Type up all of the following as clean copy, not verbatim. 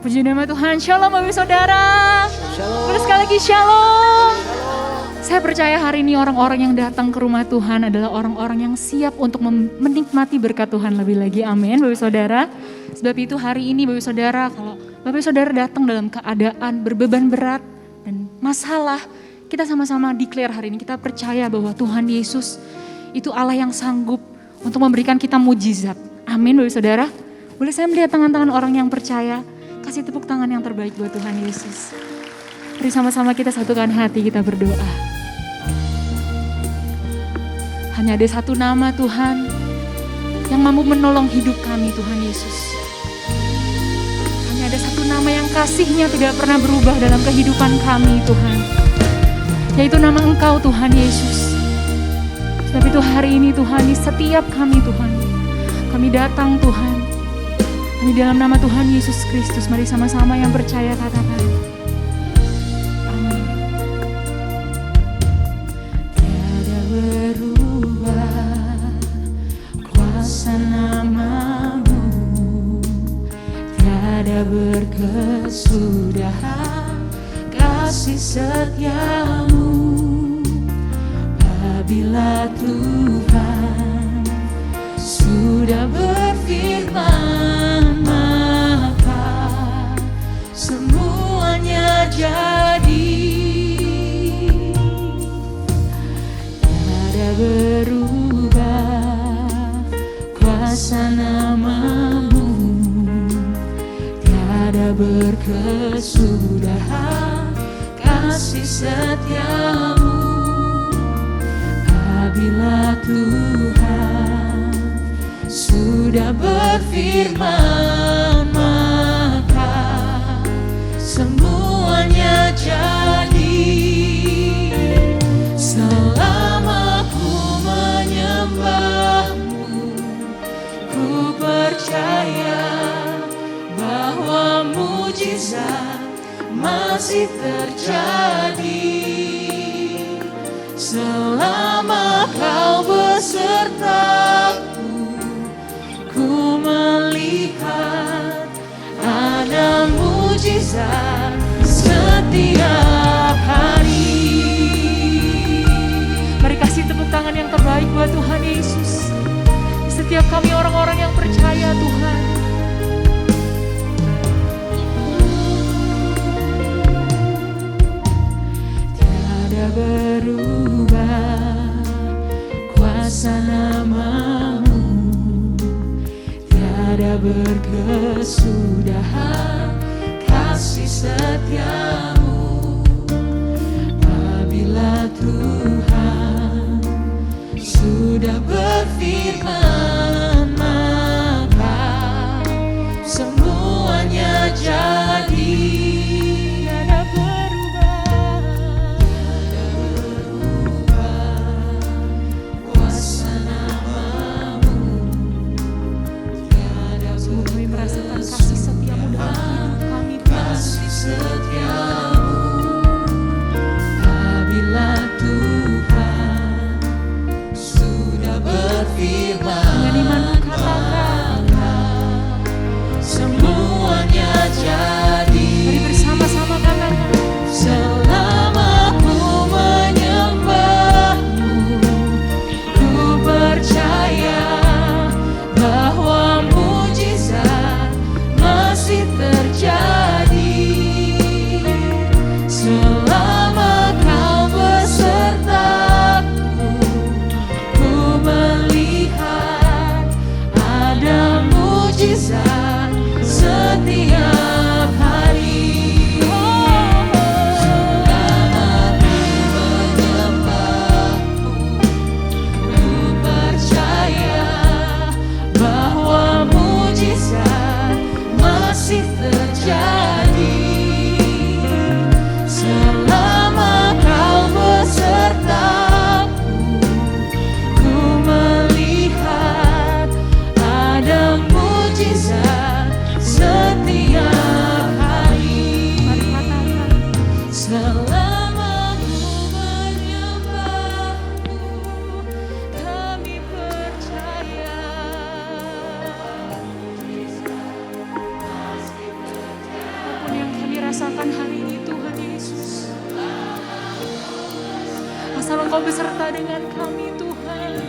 Puji nama Tuhan. Shalom Bapak Saudara. Shalom. Terus sekali lagi shalom. Saya percaya hari ini orang-orang yang datang ke rumah Tuhan adalah orang-orang yang siap untuk menikmati berkat Tuhan lebih lagi. Amin Bapak Saudara. Sebab itu hari ini Bapak Saudara, kalau Bapak Saudara datang dalam keadaan berbeban berat dan masalah, kita sama-sama declare hari ini, kita percaya bahwa Tuhan Yesus itu Allah yang sanggup untuk memberikan kita mujizat. Amin Bapak Saudara. Boleh saya melihat tangan-tangan orang yang percaya? Kasih tepuk tangan yang terbaik buat Tuhan Yesus. Mari sama-sama kita satukan hati, kita berdoa. Hanya ada satu nama Tuhan yang mampu menolong hidup kami, Tuhan Yesus. Hanya ada satu nama yang kasih-Nya tidak pernah berubah dalam kehidupan kami, Tuhan. Yaitu nama Engkau, Tuhan Yesus. Sebab itu hari ini Tuhan, di setiap kami Tuhan, kami datang Tuhan. Di dalam nama Tuhan Yesus Kristus, mari sama-sama yang percaya katakan. Amin. Tiada berubah kuasa nama-Mu, tiada berkesudahan kasih setia-Mu. Apabila Tuhan sudah berfirman, maka semuanya jadi. Tiada berubah kuasa nama-Mu, tiada berkesudahan kasih setia-Mu. Apabila Tuhan sudah berfirman, maka semuanya jadi. Selama ku menyembah-Mu, ku percaya bahwa mujizat masih terjadi. Selama Kau besertaku, ku melihat ada mujizat setiap hari. Mari kasih tepuk tangan yang terbaik buat Tuhan Yesus. Setiap kami orang-orang yang percaya Tuhan. Tiada berubah kuasa nama-Mu, tiada berkesudahan kasih setia-Mu. Apabila Tuhan sudah berfirman, maka semuanya jadi. Tiada berubah, tiada berubah kuasa nama-Mu, tiada berubah. Kami merasakan kasih setia-Mu dalam hidup kami, kasih setia-Mu. Apabila Tuhan sudah berfirman, dengan iman katakan semuanya jadi. Mari bersama-sama katakan. Selama ku menyembah-Mu, ku percaya bahwa mujizat masih terjadi. Selama Kau besertaku, ku melihat ada mujizat setiap hari. Selama ku menyembah-Mu, ku percaya bahwa mujizat masih terjadi. Selama Kau besertaku, ku melihat ada mujizat rasakan hari ini Tuhan Yesus. Asal Engkau beserta dengan kami Tuhan.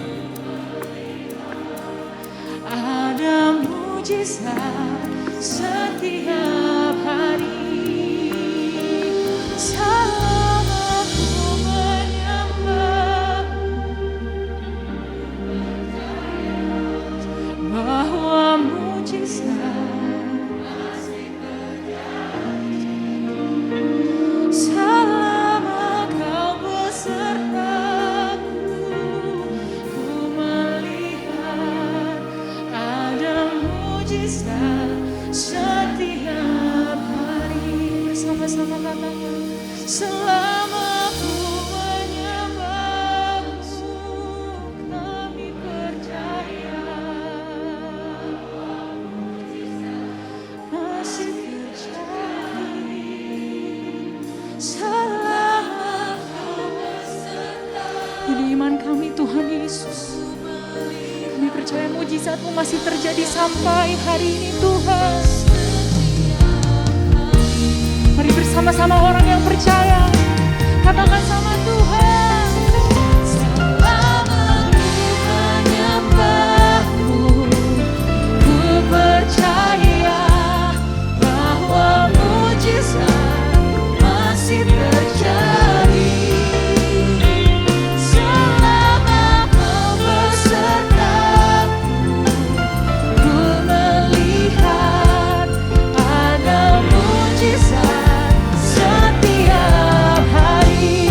Ada mujizat setiap hari. Selama ku menyembah, bahwa mujizat selama Kau besertaku, ku melihat ada mujizat setiap hari. Bersama-sama katakan, selama ku menyembah-Mu, kami percaya masih terjadi. Selama Kau beserta, ini iman kami Tuhan Yesus. Kami percaya mujizat-Mu masih terjadi sampai hari ini Tuhan. Mari bersama-sama orang yang percaya, katakan sama Tuhan. Selama ku menyembah-Mu, ku percaya bahwa mujizat masih terjadi. Selama Kau besertaku, ku melihat ada mujizat setiap hari.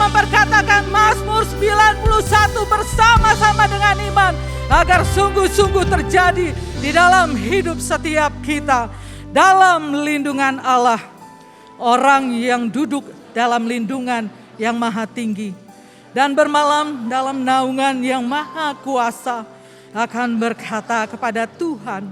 memperkatakan Mazmur 91 bersama-sama dengan iman, agar sungguh-sungguh terjadi di dalam hidup setiap kita. Dalam lindungan Allah, orang yang duduk dalam lindungan yang maha tinggi dan bermalam dalam naungan yang maha kuasa akan berkata kepada Tuhan,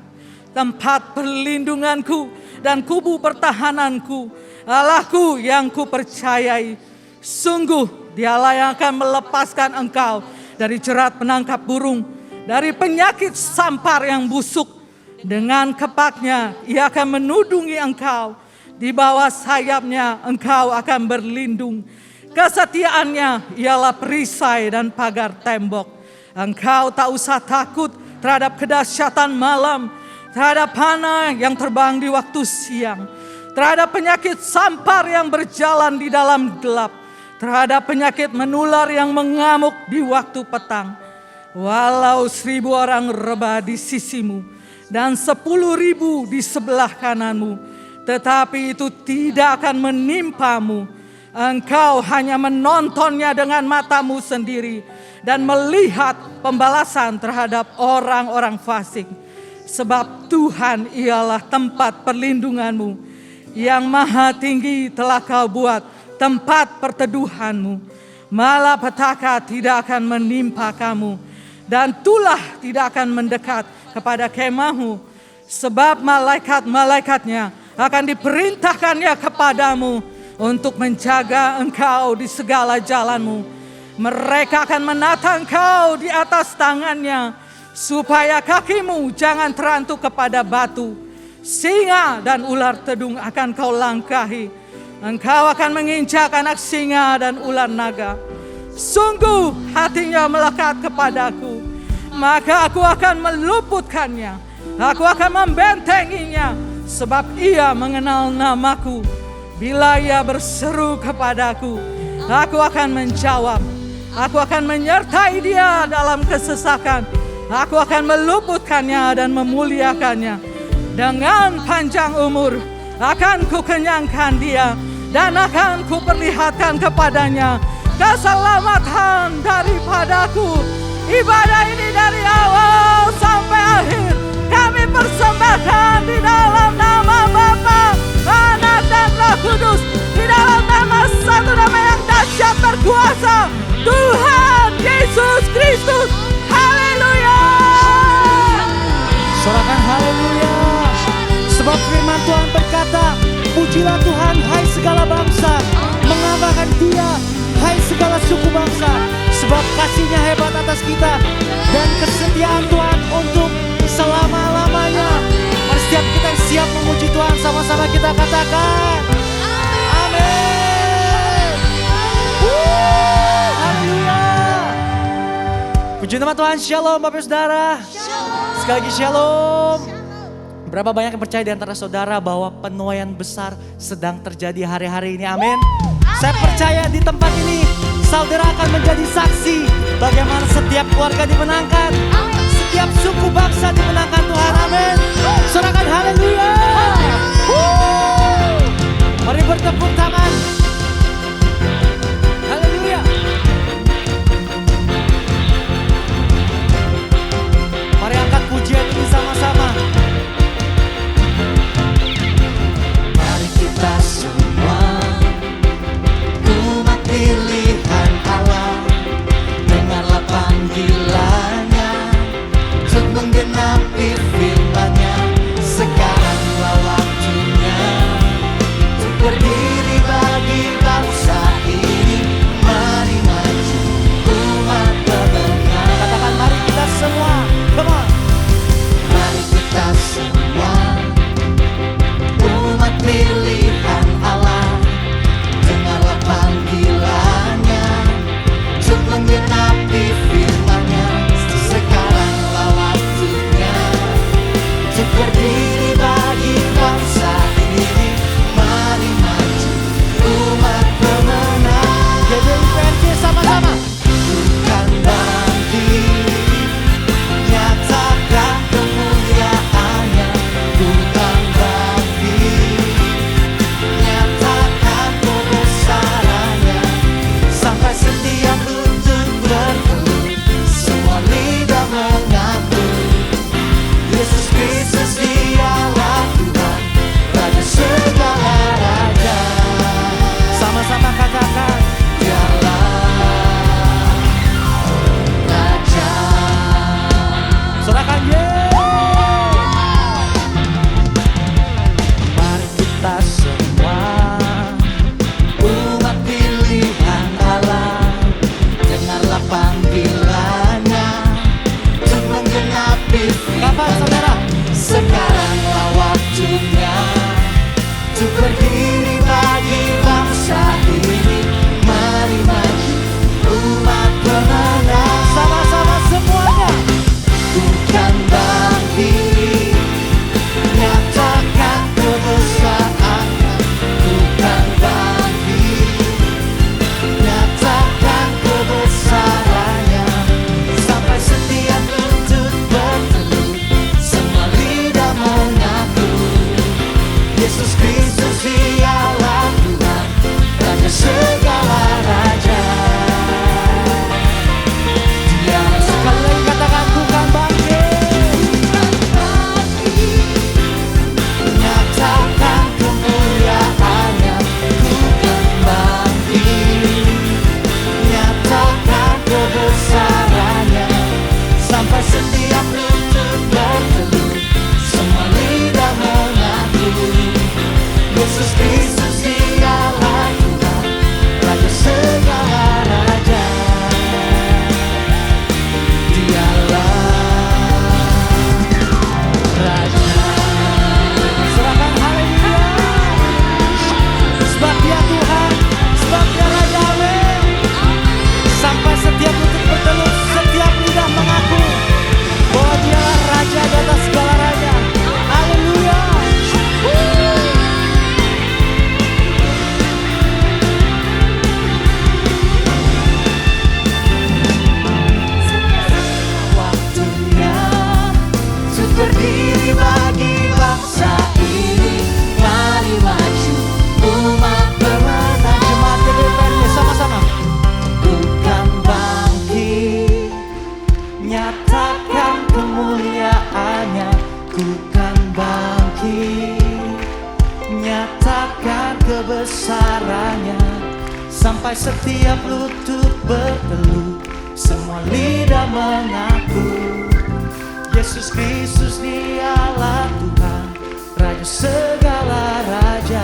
tempat perlindunganku dan kubu pertahananku, Allahku yang kupercayai. Sungguh dialah yang akan melepaskan engkau dari jerat penangkap burung, dari penyakit sampar yang busuk. Dengan kepaknya ia akan menudungi engkau, di bawah sayapnya engkau akan berlindung. Kesetiaannya ialah perisai dan pagar tembok. Engkau tak usah takut terhadap kedahsyatan malam, terhadap panah yang terbang di waktu siang, terhadap penyakit sampar yang berjalan di dalam gelap, terhadap penyakit menular yang mengamuk di waktu petang. Walau 1000 orang rebah di sisimu dan 10.000 di sebelah kananmu, tetapi itu tidak akan menimpamu. Engkau hanya menontonnya dengan matamu sendiri dan melihat pembalasan terhadap orang-orang fasik. Sebab Tuhan ialah tempat perlindunganmu, yang maha tinggi telah kau buat tempat perteduhanmu. Malapetaka tidak akan menimpa kamu, dan tulah tidak akan mendekat kepada kemahmu. Sebab malaikat-malaikatnya akan diperintahkannya kepadamu untuk menjaga engkau di segala jalanmu. Mereka akan menata engkau di atas tangannya, supaya kakimu jangan terantuk kepada batu. Singa dan ular tedung akan kau langkahi. Engkau akan menginjak anak singa dan ular naga. Sungguh hatinya melekat kepadaku, maka aku akan meluputkannya. Aku akan membentenginya, sebab ia mengenal namaku. Bila ia berseru kepadaku, aku akan menjawab. Aku akan menyertai dia dalam kesesakan. Aku akan meluputkannya dan memuliakannya. Dengan panjang umur akan kukenyangkan dia, dan akan kuperlihatkan kepadanya keselamatan daripadaku. Ibadah ini dari awal sampai akhir kami persembahkan di dalam nama Bapa, Anak dan Roh Kudus, di dalam nama satu nama yang dahsyat berkuasa, Tuhan Yesus Kristus. Haleluya. Sorakan haleluya. Sebab firman Tuhan berkata, pujilah Tuhan hai segala bangsa, mengabarkan dia hai segala suku bangsa. Sebab kasih-Nya hebat atas kita, dan kesetiaan Tuhan untuk selama-lamanya. Mari setiap kita yang siap memuji Tuhan, sama-sama kita katakan amin. Haleluya. Puji nama Tuhan. Shalom Bapak Saudara. Sekali lagi shalom. Berapa banyak yang percaya di antara saudara bahwa penuaian besar sedang terjadi hari-hari ini? Amin. Saya percaya di tempat ini saudara akan menjadi saksi bagaimana setiap keluarga dimenangkan, setiap suku bangsa dimenangkan Tuhan. Amin. Sorakan haleluya. Mari bertepuk tangan. Haleluya. Mari angkat pujian ini sama-sama. Mari kita semua umat pilihan Allah, dengarlah panggilannya untuk menggenapi firman-Nya. Sekarang menyatakan kebesarannya, sampai setiap lutut berteluh, semua lidah mengaku Yesus Kristus dialah Tuhan, Raja segala raja.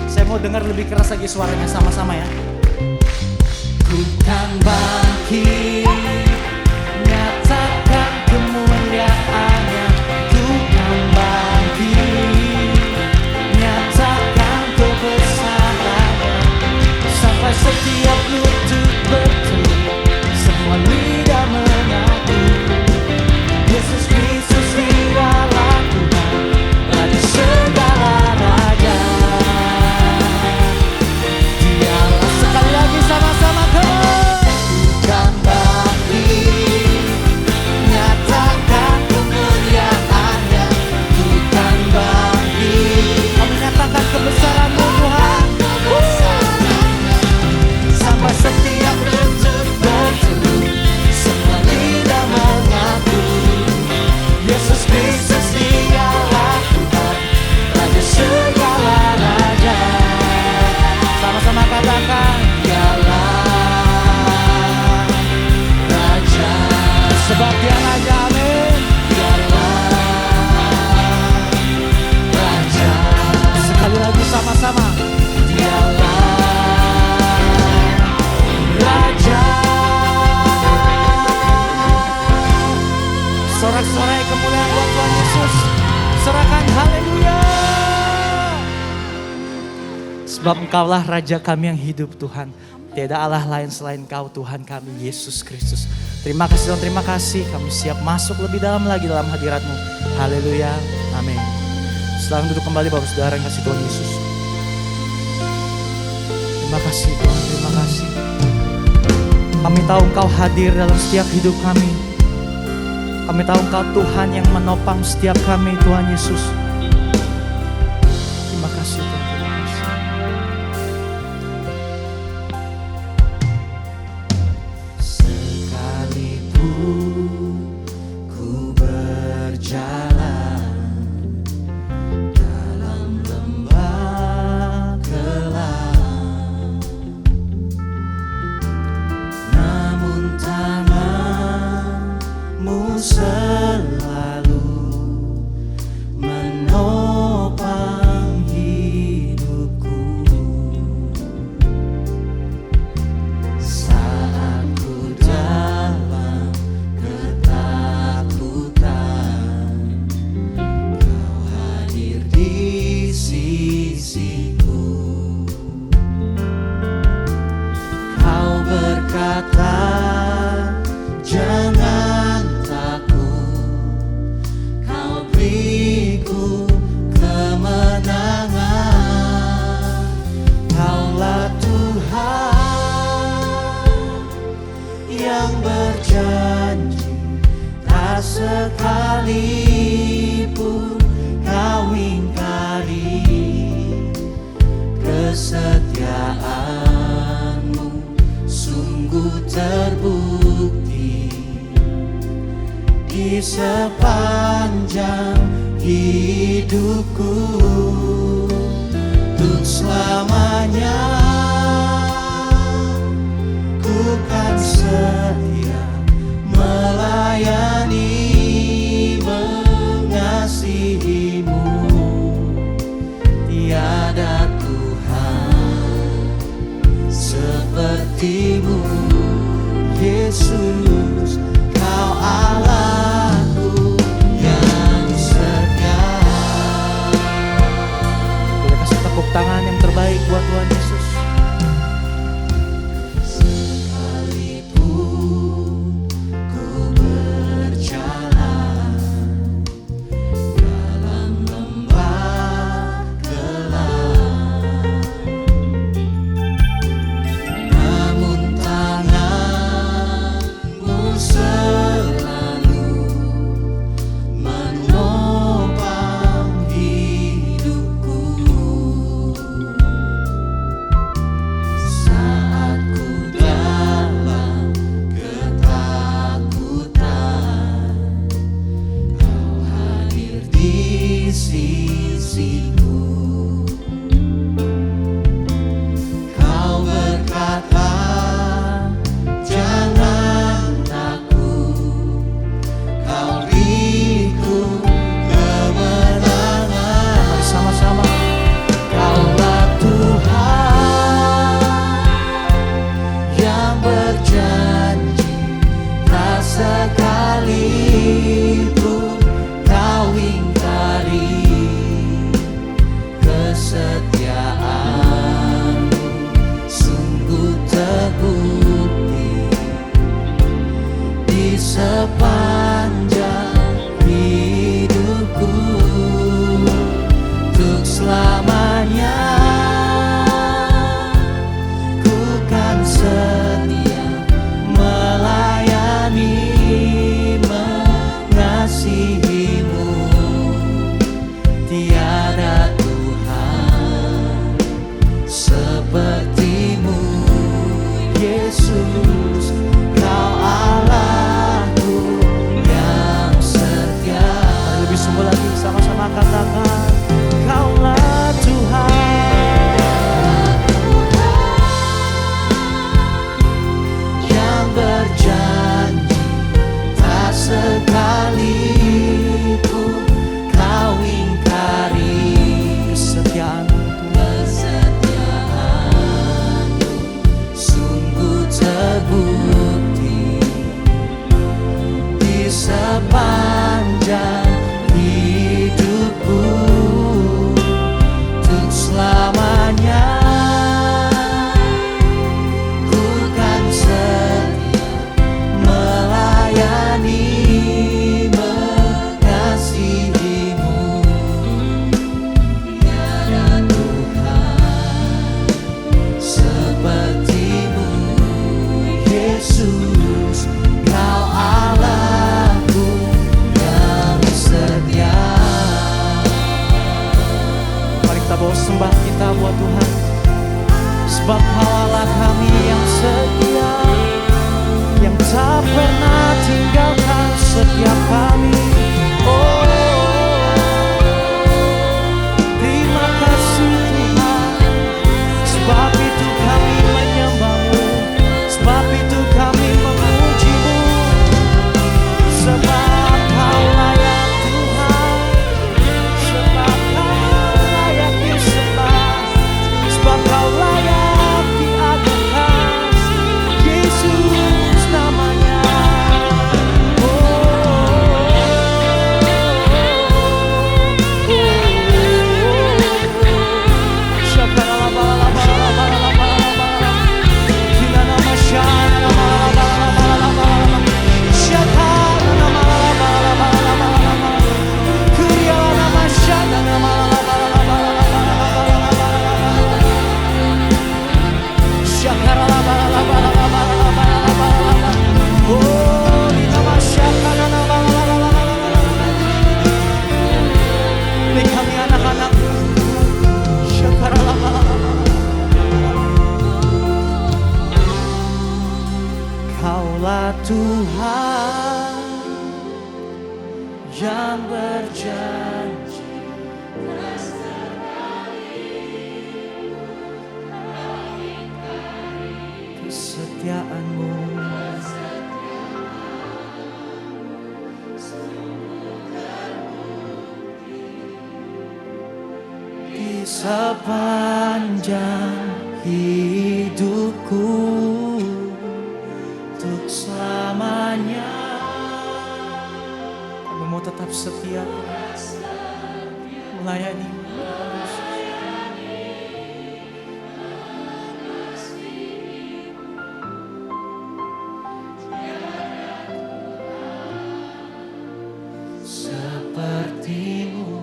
Saya mau dengar lebih keras lagi suaranya sama-sama ya. Ku kan bangkit, nyatakan kemuliaannya. Ku kan bangkit, nyatakan kebesarannya, sampai setiap lutut berteluh, semua lidah mengaku Yesus Kristus dialah Tuhan, Raja segala raja. Dialah, sekali lagi sama-sama, come on. Kan bangkit, nyatakan kemuliaannya. Kan bangkit, menyatakan kebesaran-Mu Tuhan, sampai setiap lutut berteluh, semua lidah mengaku Yesus Kristus dialah Tuhan, Raja segala raja. Sama-sama katakan, dialah Raja, sebab Dia Raja, amin. Dialah Raja, sekali lagi sama-sama, dialah Raja. Sorak-sorai kemuliaan buat Tuhan Yesus, serahkan haleluya. Sebab Engkaulah Raja kami yang hidup Tuhan. Tiada Allah lain selain Kau Tuhan kami, Yesus Kristus. Terima kasih Tuhan, terima kasih. Kami siap masuk lebih dalam lagi dalam hadirat-Mu. Haleluya, amin. Selamat duduk kembali Bapak Saudara yang kasih Tuhan Yesus. Terima kasih Tuhan, terima kasih. Kami tahu Engkau hadir dalam setiap hidup kami. Kami tahu Engkau Tuhan yang menopang setiap kami, Tuhan Yesus. Terima kasih Tuhan, terima kasih. Sekalipun ku berjalan dalam lembah gelap, namun tangan-Mu selalu menopang hidupku. Saat ku dalam ketakutan, Kau hadir di sisiku. Kau berkata, jangan takut, Kau beriku kemenangan. Kaulah Tuhan yang berjanji, tak sekalipun Kau ingkari. Kesetiaan-Mu sungguh terbukti di sepanjang hidupku. Untuk selamanya ku kan setia melayani, mengasihi-Mu. Tiada Tuhan seperti-Mu, Yesus. Kau Allahku yang setia. Tiada Tuhan seperti-Mu, Yesus. Kau Allahku yang setia. Mari lebih sungguh lagi sama-sama katakan, Kaulah Tuhan yang berjanji tak sekalipun Kau ingkari. Kesetiaan-Mu sungguh terbukti di sepanjang hidupku, untuk selamanya ku kan setia melayani, mengasihi-Mu. Tiada Tuhan seperti-Mu, Yesus. Kau Allahku yang setia. Mari kita bawa sembah kita buat Tuhan. Sebab Kau Allah kami yang setia, yang tak pernah tinggalkan setiap kami. Oh, terima kasih Tuhan. Sebab itu kami menyembah-Mu, sebab itu kami memuji-Mu. Sebab Kau layak Tuhan, sebab Kau layak disembah, sebab Kau layak diagungkan, Yesus namanya. Kami anak-anak-Mu, Kaulah Tuhan yang berjanji kesetiaan-Mu di sepanjang hidupku, untuk selamanya. Kami mau tetap setia melayani. Seperti-Mu,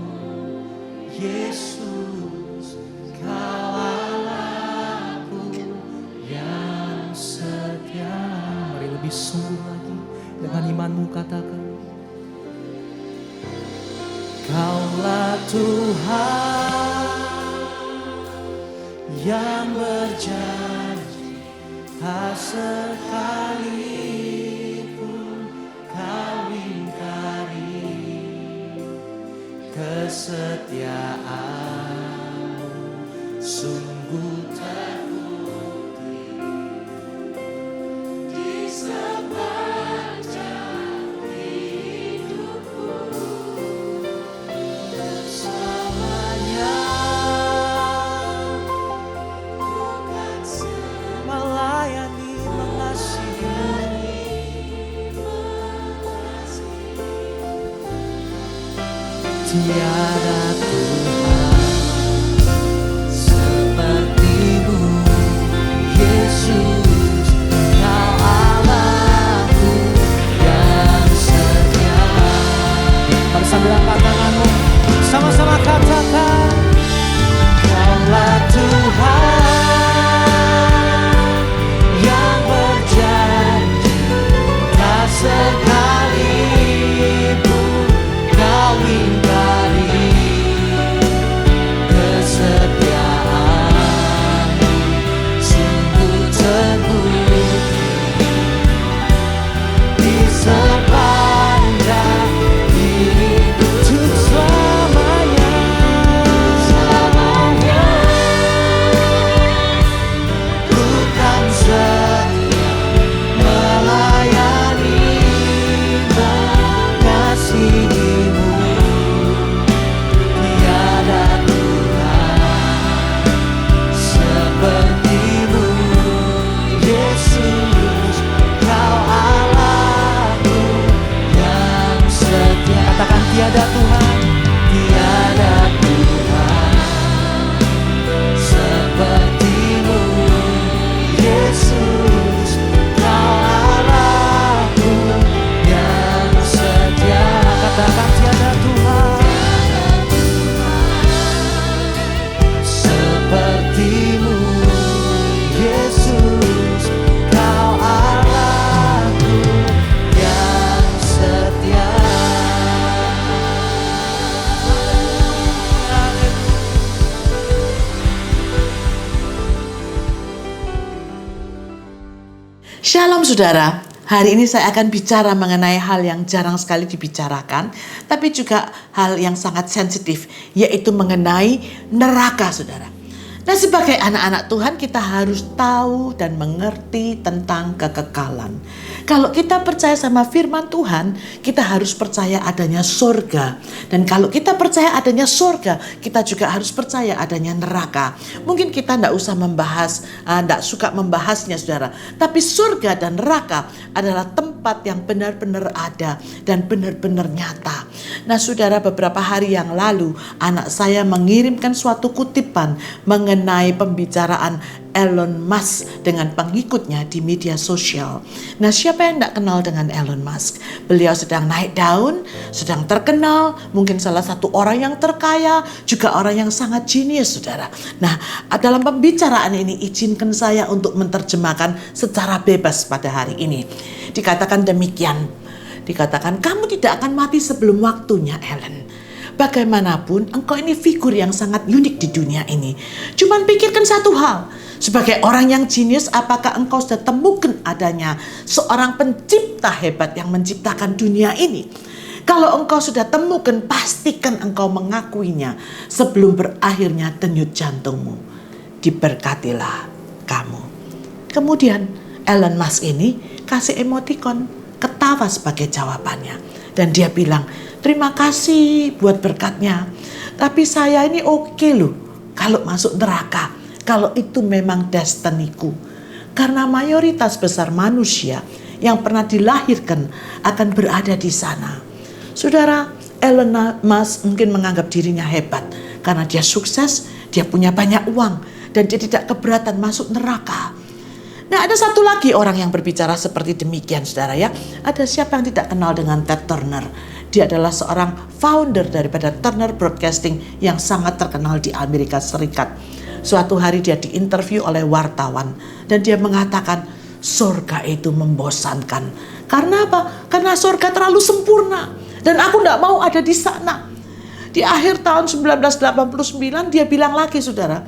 Yesus. Kau Allahku yang setia. Mari lebih sungguh lagi dengan iman-Mu katakan, Kaulah Tuhan yang berjanji tak sekalipun Kau ingkari. Kesetiaan-Mu sungguh terbukti di sepanjang hidupku, selamanya ku kan melayani, mengasihi. Tiada Tuhan seperti-Mu, Yesus. Kau Allahku yang setia. Mari sambil angkat tanganmu, sama-sama katakan, Kaulah Tuhan yang berjanji tak sekalipun Kau ingkari. Shalom saudara, hari ini saya akan bicara mengenai hal yang jarang sekali dibicarakan, tapi juga hal yang sangat sensitif, yaitu mengenai neraka saudara. Nah, sebagai anak-anak Tuhan kita harus tahu dan mengerti tentang kekekalan. Kalau kita percaya sama firman Tuhan, kita harus percaya adanya surga. Dan kalau kita percaya adanya surga, kita juga harus percaya adanya neraka. Mungkin kita tidak usah membahas, tidak suka membahasnya saudara. Tapi surga dan neraka adalah tempat yang benar-benar ada dan benar-benar nyata. Nah saudara, beberapa hari yang lalu anak saya mengirimkan suatu kutipan mengenai pembicaraan Elon Musk dengan pengikutnya di media sosial. Nah, siapa yang tidak kenal dengan Elon Musk? Beliau sedang naik daun, sedang terkenal, mungkin salah satu orang yang terkaya, juga orang yang sangat jenius, saudara. Nah, dalam pembicaraan ini izinkan saya untuk menerjemahkan secara bebas pada hari ini. Dikatakan demikian, dikatakan kamu tidak akan mati sebelum waktunya, Ellen. Bagaimanapun, engkau ini figur yang sangat unik di dunia ini. Cuman pikirkan satu hal. Sebagai orang yang jenius, apakah engkau sudah temukan adanya seorang pencipta hebat yang menciptakan dunia ini? Kalau engkau sudah temukan, pastikan engkau mengakuinya sebelum berakhirnya denyut jantungmu. Diberkatilah kamu. Kemudian Elon Musk ini kasih emotikon ketawa sebagai jawabannya. Dan dia bilang, terima kasih buat berkatnya. Tapi saya ini oke loh kalau masuk neraka. Kalau itu memang destiniku. Karena mayoritas besar manusia yang pernah dilahirkan akan berada di sana. Saudara, Elon Musk mungkin menganggap dirinya hebat. Karena dia sukses, dia punya banyak uang. Dan dia tidak keberatan masuk neraka. Nah, ada satu lagi orang yang berbicara seperti demikian saudara ya. Ada siapa yang tidak kenal dengan Ted Turner? Dia adalah seorang founder daripada Turner Broadcasting yang sangat terkenal di Amerika Serikat. Suatu hari dia diinterview oleh wartawan dan dia mengatakan surga itu membosankan. Karena apa? Karena surga terlalu sempurna dan aku tidak mau ada di sana. Di akhir tahun 1989 dia bilang lagi saudara,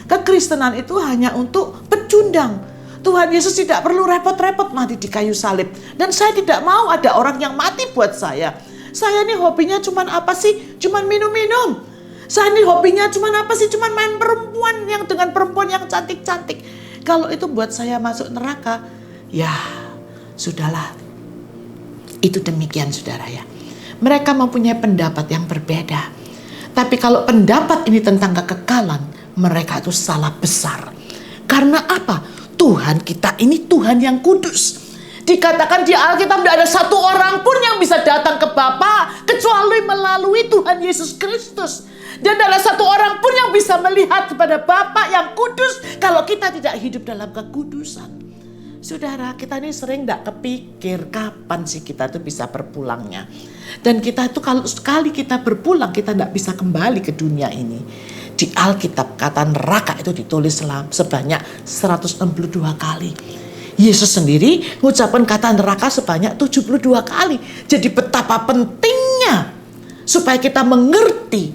kekristenan itu hanya untuk pecundang. Tuhan Yesus tidak perlu repot-repot mati di kayu salib. Dan saya tidak mau ada orang yang mati buat saya. Saya ini hobinya cuman apa sih? Cuman minum-minum. Saya ini hobinya cuman apa sih? Cuman main perempuan yang dengan perempuan yang cantik-cantik. Kalau itu buat saya masuk neraka, ya sudahlah. Itu demikian saudara ya. Mereka mempunyai pendapat yang berbeda. Tapi kalau pendapat ini tentang kekekalan, mereka itu salah besar. Karena apa? Tuhan kita ini Tuhan yang kudus. Dikatakan di Alkitab tidak ada satu orang pun yang bisa datang ke Bapa kecuali melalui Tuhan Yesus Kristus. Dan tidak ada satu orang pun yang bisa melihat kepada Bapa yang kudus kalau kita tidak hidup dalam kekudusan. Saudara, kita ini sering tidak kepikir kapan sih kita itu bisa berpulangnya. Dan kita itu kalau sekali kita berpulang, kita tidak bisa kembali ke dunia ini. Di Alkitab kata neraka itu ditulis sebanyak 162 kali. Yesus sendiri mengucapkan kata neraka sebanyak 72 kali. Jadi betapa pentingnya supaya kita mengerti.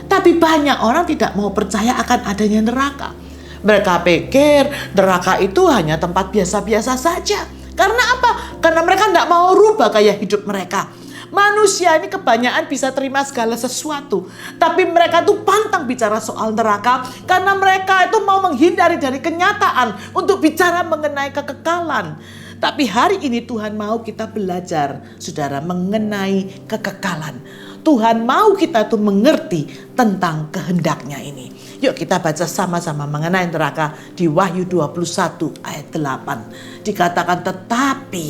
Tapi banyak orang tidak mau percaya akan adanya neraka. Mereka pikir neraka itu hanya tempat biasa-biasa saja. Karena apa? Karena mereka tidak mau rubah gaya hidup mereka. Manusia ini kebanyakan bisa terima segala sesuatu. Tapi mereka tuh pantang bicara soal neraka. Karena mereka itu mau menghindari dari kenyataan untuk bicara mengenai kekekalan. Tapi hari ini Tuhan mau kita belajar, saudara, mengenai kekekalan. Tuhan mau kita tuh mengerti tentang kehendaknya ini. Yuk kita baca sama-sama mengenai neraka di Wahyu 21 ayat 8. Dikatakan tetapi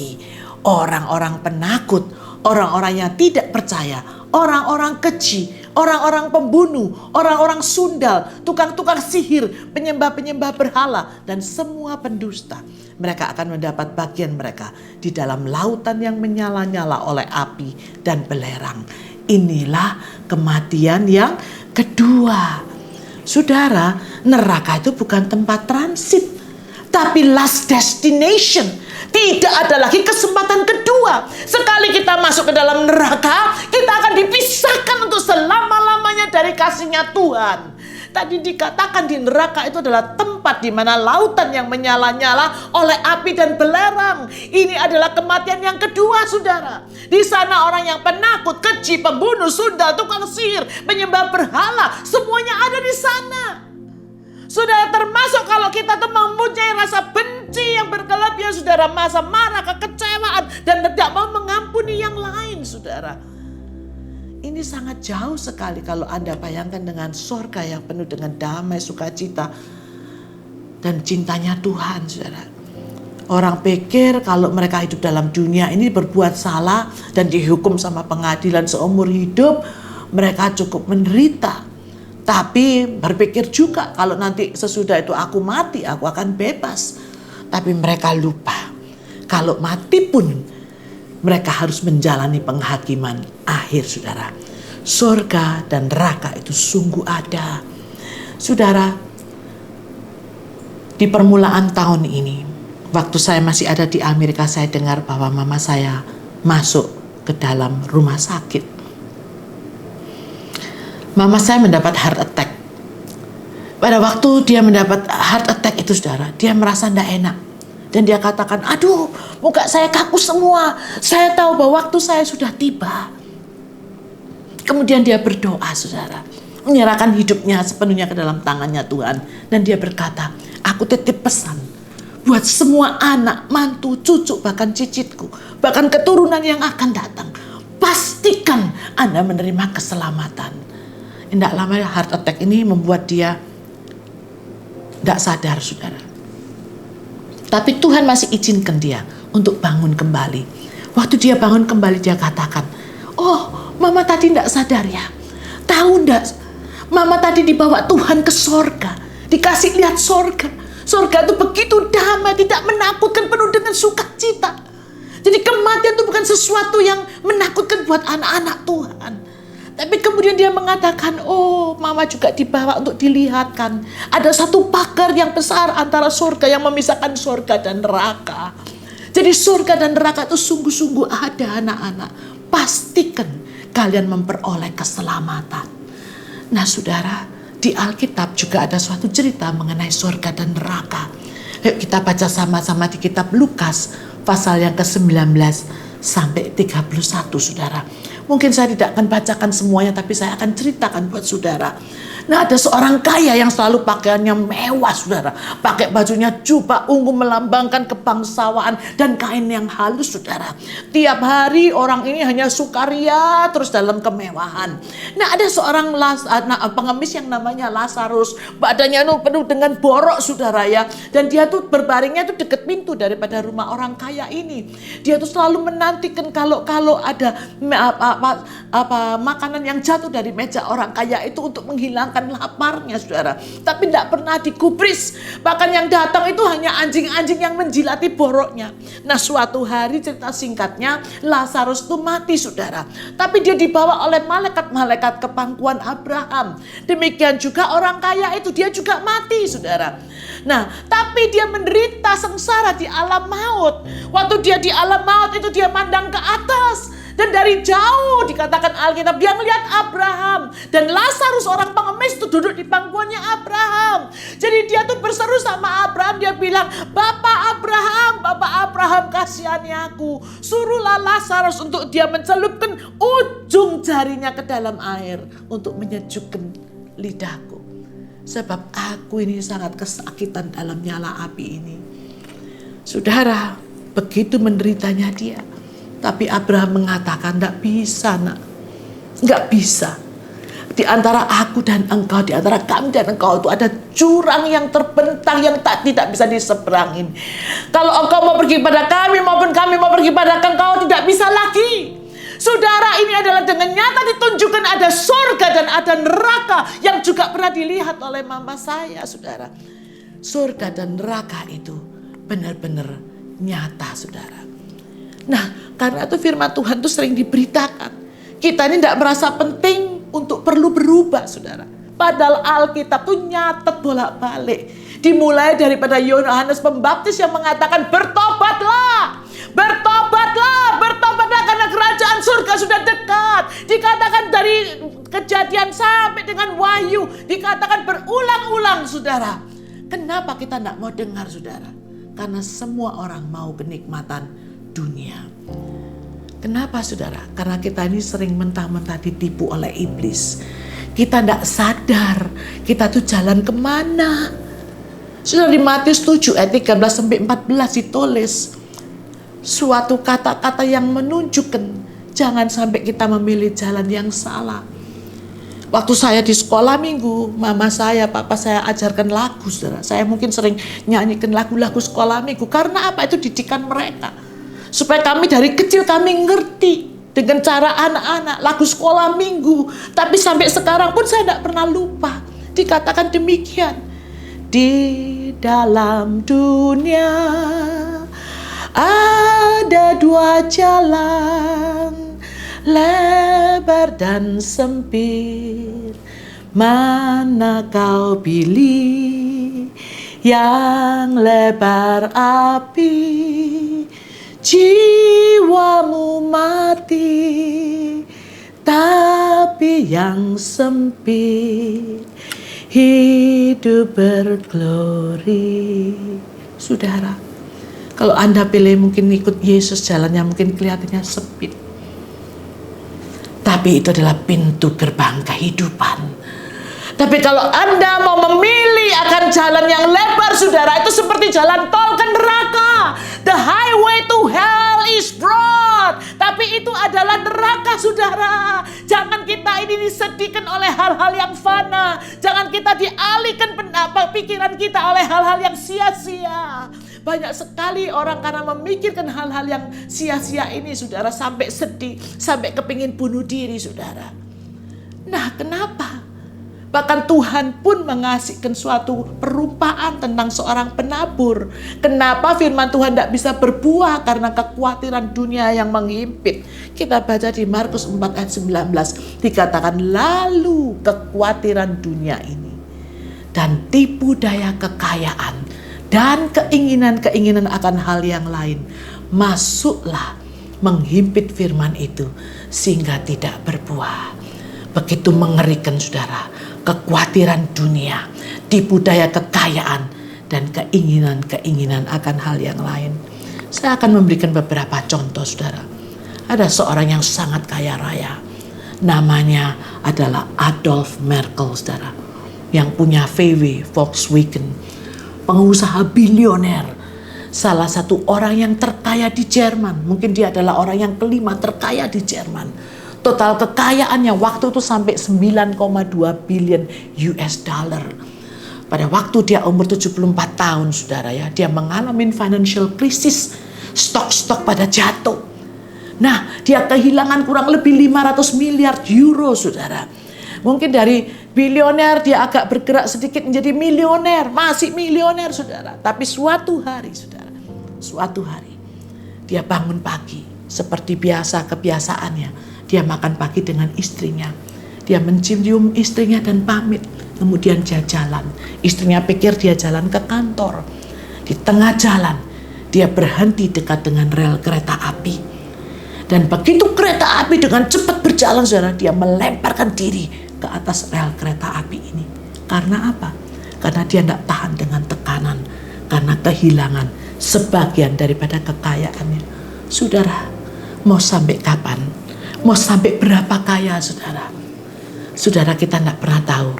orang-orang penakut, orang-orang yang tidak percaya, orang-orang keji, orang-orang pembunuh, orang-orang sundal, tukang-tukang sihir, penyembah-penyembah berhala, dan semua pendusta. Mereka akan mendapat bagian mereka di dalam lautan yang menyala-nyala oleh api dan belerang. Inilah kematian yang kedua. Saudara, neraka itu bukan tempat transit, tapi last destination. Tidak ada lagi kesempatan kedua. Sekali kita masuk ke dalam neraka, kita akan dipisahkan untuk selama-lamanya dari kasih-Nya Tuhan. Tadi dikatakan di neraka itu adalah tempat di mana lautan yang menyala-nyala oleh api dan belerang. Ini adalah kematian yang kedua, saudara. Di sana orang yang penakut, keji, pembunuh, sundal, tukang sihir, penyembah berhala, semuanya ada di sana. Saudara, termasuk kalau kita tuh mempunyai rasa benci yang berkelebihan, saudara, masa marah, kekecewaan, dan tidak mau mengampuni yang lain, saudara. Ini sangat jauh sekali kalau Anda bayangkan dengan surga yang penuh dengan damai, sukacita, dan cintanya Tuhan, saudara. Orang pikir kalau mereka hidup dalam dunia ini berbuat salah dan dihukum sama pengadilan seumur hidup, mereka cukup menderita. Tapi berpikir juga kalau nanti sesudah itu aku mati, aku akan bebas. Tapi mereka lupa kalau mati pun mereka harus menjalani penghakiman akhir, saudara. Surga dan neraka itu sungguh ada. Saudara, di permulaan tahun ini, waktu saya masih ada di Amerika, saya dengar bahwa mama saya masuk ke dalam rumah sakit. Mama saya mendapat heart attack. Pada waktu dia mendapat heart attack itu, saudara, dia merasa tidak enak. Dan dia katakan, aduh, muka saya kaku semua. Saya tahu bahwa waktu saya sudah tiba. Kemudian dia berdoa, saudara. Menyerahkan hidupnya sepenuhnya ke dalam tangannya Tuhan. Dan dia berkata, aku titip pesan buat semua anak, mantu, cucu, bahkan cicitku. Bahkan keturunan yang akan datang. Pastikan Anda menerima keselamatan. Tidak lama heart attack ini membuat dia tidak sadar, saudara. Tapi Tuhan masih izinkan dia untuk bangun kembali. Waktu dia bangun kembali, dia katakan, oh, mama tadi tidak sadar ya. Tahu tidak, mama tadi dibawa Tuhan ke sorga. Dikasih lihat sorga. Sorga itu begitu damai, tidak menakutkan, penuh dengan sukacita. Jadi kematian itu bukan sesuatu yang menakutkan buat anak-anak Tuhan. Tapi kemudian dia mengatakan, oh, mama juga dibawa untuk dilihatkan. Ada satu pagar yang besar antara surga yang memisahkan surga dan neraka. Jadi surga dan neraka itu sungguh-sungguh ada, anak-anak. Pastikan kalian memperoleh keselamatan. Nah, saudara, di Alkitab juga ada suatu cerita mengenai surga dan neraka. Yuk kita baca sama-sama di kitab Lukas pasal yang ke-19 sampai 31, saudara. Mungkin saya tidak akan bacakan semuanya, tapi saya akan ceritakan buat saudara. Nah, ada seorang kaya yang selalu pakaiannya mewah, saudara. Pakai bajunya jubah ungu melambangkan kebangsawaan dan kain yang halus, saudara. Tiap hari orang ini hanya sukaria terus dalam kemewahan. Nah, ada seorang pengemis yang namanya Lazarus. Badannya penuh dengan borok, saudara ya. Dan dia tuh berbaringnya tuh dekat pintu daripada rumah orang kaya ini. Dia tuh selalu menantikan kalau ada makanan yang jatuh dari meja orang kaya itu untuk menghilangkan laparnya, saudara. Tapi tidak pernah digubris. Bahkan yang datang itu hanya anjing-anjing yang menjilati boroknya. Nah, suatu hari, cerita singkatnya, Lazarus itu mati, saudara. Tapi dia dibawa oleh malaikat-malaikat ke pangkuan Abraham. Demikian juga orang kaya itu, dia juga mati, saudara. Nah, tapi dia menderita sengsara di alam maut. Waktu dia di alam maut itu dia mandang ke atas. Dan dari jauh dikatakan Alkitab dia melihat Abraham. Dan Lazarus orang pengemis itu duduk di pangkuannya Abraham. Jadi dia tuh berseru sama Abraham. Dia bilang, Bapak Abraham kasihani aku. Suruhlah Lazarus untuk dia mencelupkan ujung jarinya ke dalam air. Untuk menyejukkan lidahku. Sebab aku ini sangat kesakitan dalam nyala api ini. Saudara, begitu menderitanya dia. Tapi Abraham mengatakan, tidak bisa nak. Tidak bisa. Di antara aku dan engkau, di antara kami dan engkau itu ada jurang yang terbentang yang tidak bisa diseberangin. Kalau engkau mau pergi pada kami maupun kami mau pergi pada engkau, tidak bisa lagi. Saudara, ini adalah dengan nyata ditunjukkan ada surga dan ada neraka yang juga pernah dilihat oleh mama saya, saudara. Surga dan neraka itu benar-benar nyata, saudara. Nah, karena itu firman Tuhan itu sering diberitakan. Kita ini tidak merasa penting untuk perlu berubah, saudara. Padahal Alkitab itu nyatet bolak-balik. Dimulai daripada Yohanes Pembaptis yang mengatakan, bertobatlah, bertobatlah, bertobatlah karena kerajaan surga sudah dekat. Dikatakan dari Kejadian sampai dengan Wahyu dikatakan berulang-ulang saudara. Kenapa kita tidak mau dengar saudara? Karena semua orang mau kenikmatan dunia. Kenapa saudara? Karena kita ini sering mentah-mentah ditipu oleh iblis. Kita tidak sadar kita tuh jalan kemana. Sudah di Matius 7 ayat 13-14 ditulis suatu kata-kata yang menunjukkan jangan sampai kita memilih jalan yang salah. Waktu saya di sekolah minggu, mama saya, papa saya ajarkan lagu, saudara. Saya mungkin sering nyanyikan lagu-lagu sekolah minggu. Karena apa? Itu didikan mereka. Supaya kami dari kecil kami ngerti dengan cara anak-anak lagu sekolah minggu. Tapi sampai sekarang pun saya tidak pernah lupa. Dikatakan demikian. Di dalam dunia ada dua jalan, lebar dan sempit, mana kau pilih? Yang lebar api, jiwamu mati, tapi yang sempit, hidup berglori. Saudara, kalau Anda pilih mungkin ikut Yesus, jalannya mungkin kelihatannya sempit. Tapi itu adalah pintu gerbang kehidupan. Tapi kalau Anda mau memilih akan jalan yang lebar, saudara, itu seperti jalan tol ke neraka. The highway to hell is broad. Tapi itu adalah neraka, saudara. Jangan kita ini disedihkan oleh hal-hal yang fana. Jangan kita dialihkan pikiran kita oleh hal-hal yang sia-sia. Banyak sekali orang karena memikirkan hal-hal yang sia-sia ini, saudara, sampai sedih, sampai kepingin bunuh diri, saudara. Nah, kenapa? Bahkan Tuhan pun mengasihkan suatu perumpamaan tentang seorang penabur. Kenapa firman Tuhan tidak bisa berbuah? Karena kekhawatiran dunia yang menghimpit. Kita baca di Markus 4 ayat 19. Dikatakan lalu kekhawatiran dunia ini dan tipu daya kekayaan dan keinginan-keinginan akan hal yang lain masuklah menghimpit firman itu sehingga tidak berbuah. Begitu mengerikan, saudara, kekhawatiran dunia, tipu daya kekayaan, dan keinginan-keinginan akan hal yang lain. Saya akan memberikan beberapa contoh, saudara. Ada seorang yang sangat kaya raya. Namanya adalah Adolf Merkel, saudara. Yang punya VW, Volkswagen. Pengusaha bilioner. Salah satu orang yang terkaya di Jerman. Mungkin dia adalah orang yang kelima terkaya di Jerman. Total kekayaannya waktu itu sampai 9,2 billion US dollar. Pada waktu dia umur 74 tahun, saudara ya, dia mengalami financial crisis. Stok-stok pada jatuh. Nah, dia kehilangan kurang lebih 500 miliar euro, saudara. Mungkin dari bilioner dia agak bergerak sedikit menjadi milioner. Masih milioner, saudara. Tapi suatu hari, saudara, suatu hari dia bangun pagi. Seperti biasa kebiasaannya. Dia makan pagi dengan istrinya. Dia mencium istrinya dan pamit. Kemudian dia jalan. Istrinya pikir dia jalan ke kantor. Di tengah jalan, dia berhenti dekat dengan rel kereta api. Dan begitu kereta api dengan cepat berjalan, saudara, dia melemparkan diri ke atas rel kereta api ini. Karena apa? Karena dia tidak tahan dengan tekanan. Karena kehilangan sebagian daripada kekayaannya. Saudara, mau sampai kapan? Mau sampai berapa kaya, saudara? Saudara, kita tidak pernah tahu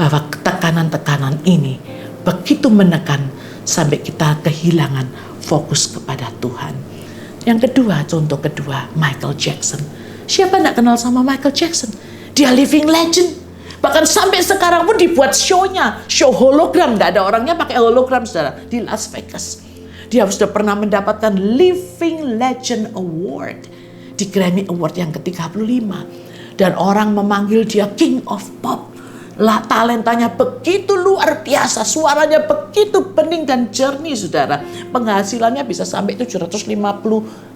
bahwa tekanan-tekanan ini begitu menekan sampai kita kehilangan fokus kepada Tuhan. Yang kedua, contoh kedua, Michael Jackson. Siapa tidak kenal sama Michael Jackson? Dia living legend. Bahkan sampai sekarang pun dibuat show-nya. Show hologram, tidak ada orangnya pakai hologram, saudara, di Las Vegas. Dia sudah pernah mendapatkan Living Legend Award di Grammy Award yang ke-35. Dan orang memanggil dia King of Pop. Lah, talentanya begitu luar biasa, suaranya begitu bening dan jernih, saudara. Penghasilannya bisa sampai 750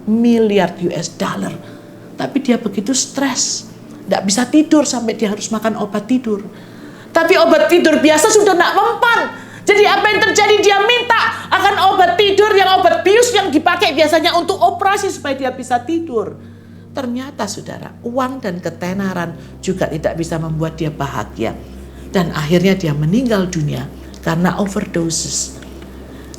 miliar US dollar. Tapi dia begitu stres, tidak bisa tidur sampai dia harus makan obat tidur. Tapi obat tidur biasa sudah tidak mempan. Jadi apa yang terjadi? Dia minta akan obat tidur, yang obat bius yang dipakai biasanya untuk operasi supaya dia bisa tidur. Ternyata saudara, uang dan ketenaran juga tidak bisa membuat dia bahagia. Dan akhirnya dia meninggal dunia karena overdoses.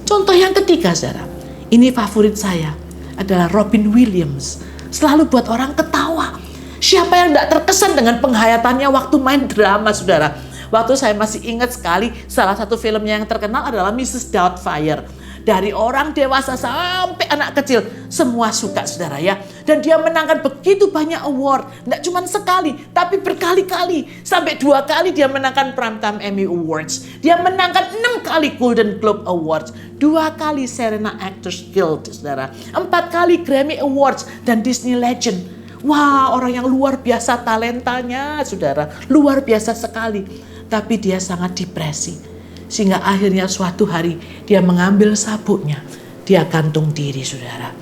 Contoh yang ketiga saudara, ini favorit saya, adalah Robin Williams. Selalu buat orang ketawa. Siapa yang tidak terkesan dengan penghayatannya waktu main drama saudara? Waktu saya masih ingat sekali, salah satu filmnya yang terkenal adalah Mrs. Doubtfire. Dari orang dewasa sampai anak kecil, semua suka saudara ya. Dan dia menangkan begitu banyak award. Tidak cuma sekali, tapi berkali-kali. Sampai 2 kali dia menangkan Primetime Emmy Awards. Dia menangkan 6 kali Golden Globe Awards. 2 kali Serena Actors Guild saudara. 4 kali Grammy Awards dan Disney Legend. Wah, orang yang luar biasa talentanya saudara. Luar biasa sekali. Tapi dia sangat depresi. Sehingga akhirnya suatu hari dia mengambil sabuknya. Dia gantung diri saudara.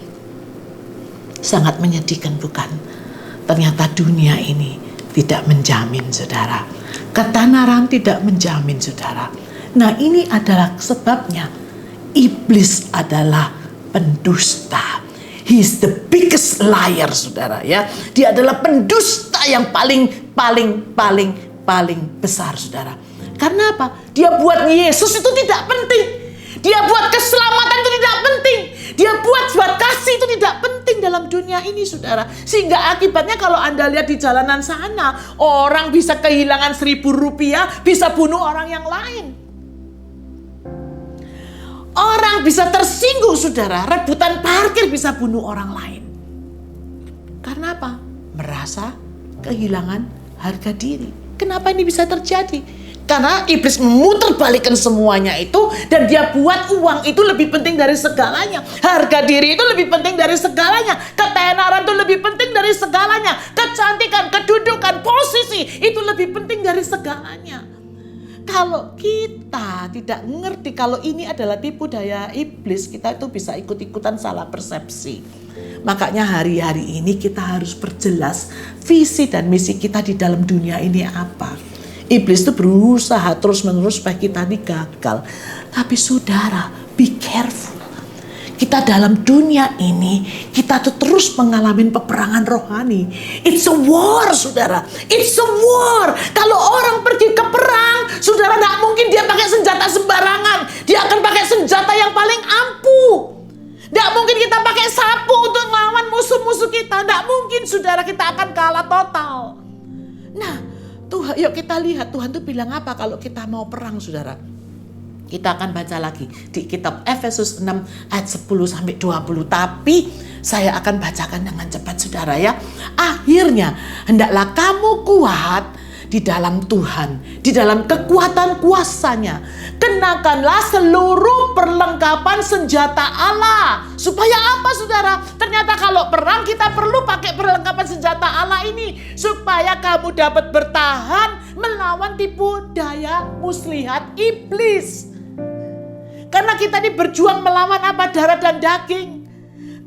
Sangat menyedihkan bukan? Ternyata dunia ini tidak menjamin saudara. Ketenaran tidak menjamin saudara. Nah ini adalah sebabnya. Iblis adalah pendusta. He is the biggest liar saudara ya. Dia adalah pendusta yang paling besar saudara. Karena apa? Dia buat Yesus itu tidak penting. Dia buat keselamatan itu tidak penting. Dia buat kasih itu tidak penting dalam dunia ini saudara. Sehingga akibatnya kalau Anda lihat di jalanan sana, orang bisa kehilangan 1.000 rupiah, bisa bunuh orang yang lain. Orang bisa tersinggung saudara, rebutan parkir bisa bunuh orang lain. Karena apa? Merasa kehilangan harga diri. Kenapa ini bisa terjadi? Karena iblis memutarbalikkan semuanya itu dan dia buat uang itu lebih penting dari segalanya. Harga diri itu lebih penting dari segalanya. Ketenaran itu lebih penting dari segalanya. Kecantikan, kedudukan, posisi itu lebih penting dari segalanya. Kalau kita tidak mengerti kalau ini adalah tipu daya iblis, kita itu bisa ikut-ikutan salah persepsi. Makanya hari-hari ini kita harus perjelas visi dan misi kita di dalam dunia ini apa. Iblis itu berusaha terus-menerus supaya kita ini gagal. Tapi saudara, be careful. Kita dalam dunia ini, kita tuh terus mengalami peperangan rohani. It's a war, saudara. It's a war. Kalau orang pergi ke perang, saudara, tidak mungkin dia pakai senjata sembarangan. Dia akan pakai senjata yang paling ampuh. Tidak mungkin kita pakai sapu untuk melawan musuh-musuh kita. Tidak mungkin, saudara, kita akan kalah total. Nah, Tuhan, yuk kita lihat Tuhan tuh bilang apa kalau kita mau perang saudara. Kita akan baca lagi di kitab Efesus 6 ayat 10 sampai 20. Tapi saya akan bacakan dengan cepat saudara ya. Akhirnya hendaklah kamu kuat di dalam Tuhan, di dalam kekuatan kuasanya. Kenakanlah seluruh perlengkapan senjata Allah. Supaya apa saudara? Ternyata kalau perang kita perlu pakai perlengkapan senjata Allah ini. Supaya kamu dapat bertahan melawan tipu daya muslihat iblis. Karena kita ini berjuang melawan apa? Darah dan daging.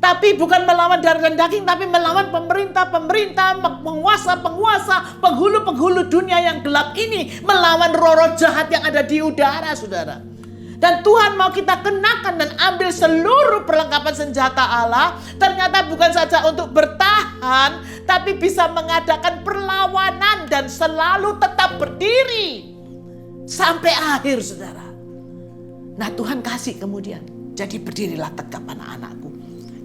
Tapi bukan melawan darah dan daging, tapi melawan pemerintah-pemerintah, penguasa-penguasa, penghulu-penghulu dunia yang gelap ini. Melawan roh-roh jahat yang ada di udara, saudara. Dan Tuhan mau kita kenakan dan ambil seluruh perlengkapan senjata Allah. Ternyata bukan saja untuk bertahan, tapi bisa mengadakan perlawanan dan selalu tetap berdiri. Sampai akhir, saudara. Nah Tuhan kasih kemudian, jadi berdirilah tegap anak-anakku.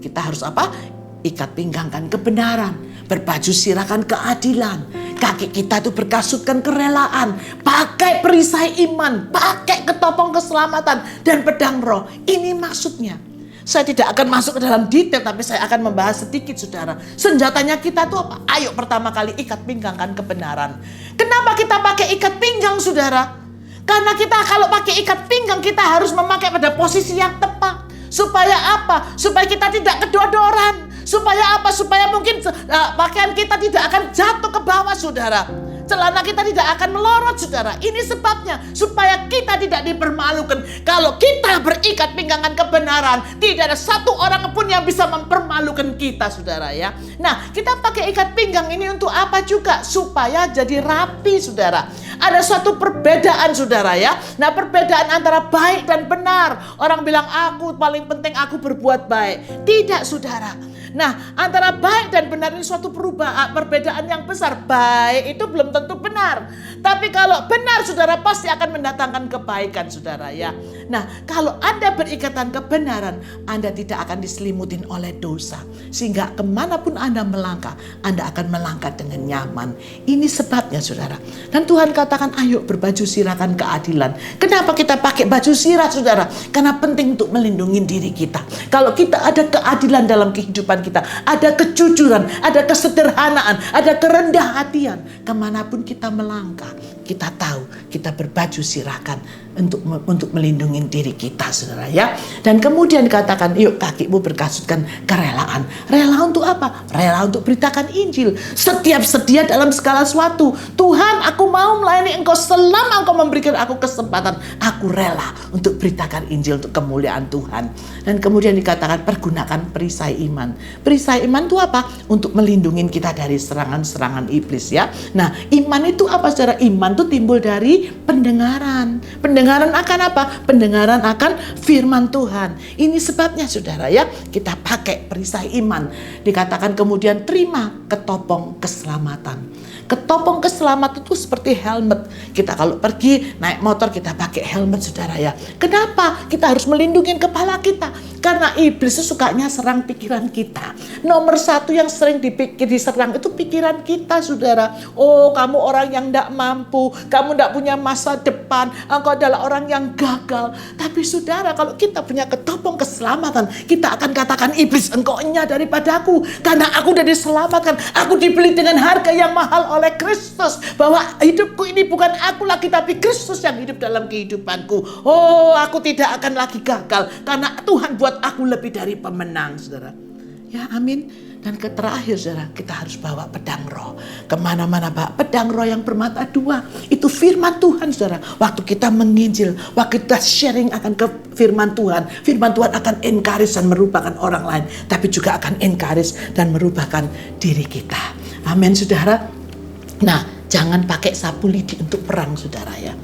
Kita harus apa? Ikat pinggangkan kebenaran, berbaju sirahkan keadilan, kaki kita itu berkasutkan kerelaan, pakai perisai iman, pakai ketopong keselamatan dan pedang roh. Ini maksudnya. Saya tidak akan masuk ke dalam detail, tapi saya akan membahas sedikit saudara. Senjatanya kita itu apa? Ayo pertama kali ikat pinggangkan kebenaran. Kenapa kita pakai ikat pinggang saudara? Karena kita kalau pakai ikat pinggang kita harus memakai pada posisi yang tepat. Supaya apa? Supaya kita tidak kedodoran. Supaya apa? Supaya mungkin pakaian kita tidak akan jatuh ke bawah saudara. Celana kita tidak akan melorot saudara. Ini sebabnya supaya kita tidak dipermalukan. Kalau kita berikat pinggangan kebenaran, tidak ada satu orang pun yang bisa mempermalukan kita saudara ya. Nah kita pakai ikat pinggang ini untuk apa juga? Supaya jadi rapi saudara. Ada suatu perbedaan saudara ya. Nah perbedaan antara baik dan benar. Orang bilang aku paling penting aku berbuat baik. Tidak saudara. Nah, antara baik dan benar ini suatu perbedaan yang besar. Baik itu belum tentu benar. Tapi kalau benar, saudara, pasti akan mendatangkan kebaikan, saudara ya. Nah, kalau Anda berikatan kebenaran, Anda tidak akan diselimutin oleh dosa. Sehingga kemanapun Anda melangkah, Anda akan melangkah dengan nyaman. Ini sebabnya, saudara. Dan Tuhan katakan, ayo berbaju sirahkan keadilan. Kenapa kita pakai baju sirah, saudara? Karena penting untuk melindungi diri kita. Kalau kita ada keadilan dalam kehidupan kita, ada kejujuran, ada kesederhanaan, ada kerendah hatian, kemanapun kita melangkah, kita tahu kita berbaju sirahkan untuk melindungi diri kita, saudara ya. Dan kemudian katakan, yuk kakimu berkasutkan kerelaan. Rela untuk apa? Rela untuk beritakan Injil. Setiap sedia dalam segala sesuatu. Tuhan, aku mau melayani Engkau selama Engkau memberikan aku kesempatan. Aku rela untuk beritakan Injil untuk kemuliaan Tuhan. Dan kemudian dikatakan, pergunakan perisai iman. Perisai iman itu apa? Untuk melindungi kita dari serangan-serangan iblis ya. Nah, iman itu apa, saudara? Iman itu timbul dari pendengaran. Pendengaran akan apa? Pendengaran akan firman Tuhan. Ini sebabnya, saudara ya, kita pakai perisai iman. Dikatakan kemudian terima ketopong keselamatan. Ketopong keselamatan itu seperti helmet. Kita kalau pergi naik motor kita pakai helmet, saudara ya. Kenapa? Kita harus melindungi kepala kita. Karena iblis itu sukanya serang pikiran kita. Nomor satu yang sering diserang itu pikiran kita, saudara. Oh, kamu orang yang tidak mampu. Kamu tidak punya masa depan. Engkau adalah orang yang gagal. Tapi saudara, kalau kita punya ketopong keselamatan, kita akan katakan, iblis, engkau enyah daripadaku. Karena aku sudah diselamatkan. Aku dibeli dengan harga yang mahal oleh Kristus. Bahwa hidupku ini bukan aku lagi, tapi Kristus yang hidup dalam kehidupanku. Oh, aku tidak akan lagi gagal. Karena Tuhan buat aku lebih dari pemenang, saudara. Ya, amin. Dan terakhir, saudara, kita harus bawa pedang roh. Kemana-mana, Pak. Pedang roh yang bermata dua. Itu firman Tuhan, saudara. Waktu kita menginjil, waktu kita sharing akan ke firman Tuhan akan encourage dan merubahkan orang lain. Tapi juga akan encourage dan merubahkan diri kita. Amin, saudara. Nah, jangan pakai sapu lidi untuk perang, saudara ya.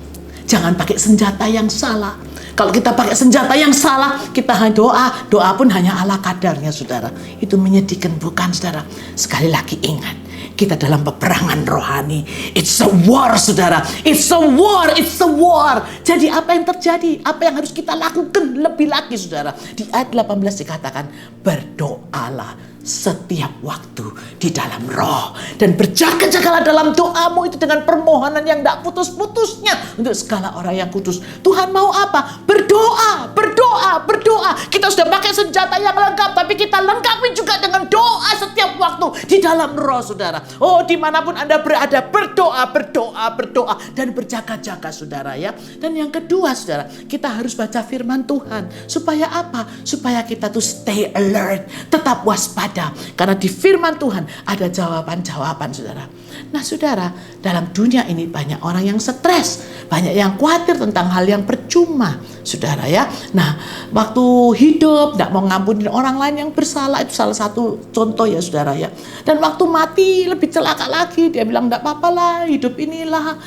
Jangan pakai senjata yang salah. Kalau kita pakai senjata yang salah, kita doa pun hanya ala kadarnya, saudara. Itu menyedihkan, bukan, saudara? Sekali lagi ingat, kita dalam peperangan rohani. It's a war, saudara. It's a war, it's a war. Jadi apa yang terjadi? Apa yang harus kita lakukan lebih lagi, saudara? Di ayat 18 dikatakan, berdoalah setiap waktu di dalam roh. Dan berjaga-jagalah dalam doamu itu dengan permohonan yang tidak putus-putusnya untuk segala orang yang kudus. Tuhan mau apa? Berdoa, berdoa, berdoa. Kita sudah pakai senjata yang lengkap, tapi kita lengkapi juga dengan doa setiap waktu di dalam roh, saudara. Oh, dimanapun Anda berada, berdoa, berdoa, berdoa. Dan berjaga-jaga, saudara ya. Dan yang kedua, saudara, kita harus baca firman Tuhan. Supaya apa? Supaya kita tuh stay alert, tetap waspada. Karena di firman Tuhan ada jawaban-jawaban, saudara. Nah, saudara, dalam dunia ini banyak orang yang stres, banyak yang khawatir tentang hal yang percuma, saudara ya. Nah, waktu hidup tidak mau ngampunin orang lain yang bersalah, itu salah satu contoh ya, saudara ya. Dan waktu mati lebih celaka lagi, dia bilang tidak apa-apa lah, hidup inilah.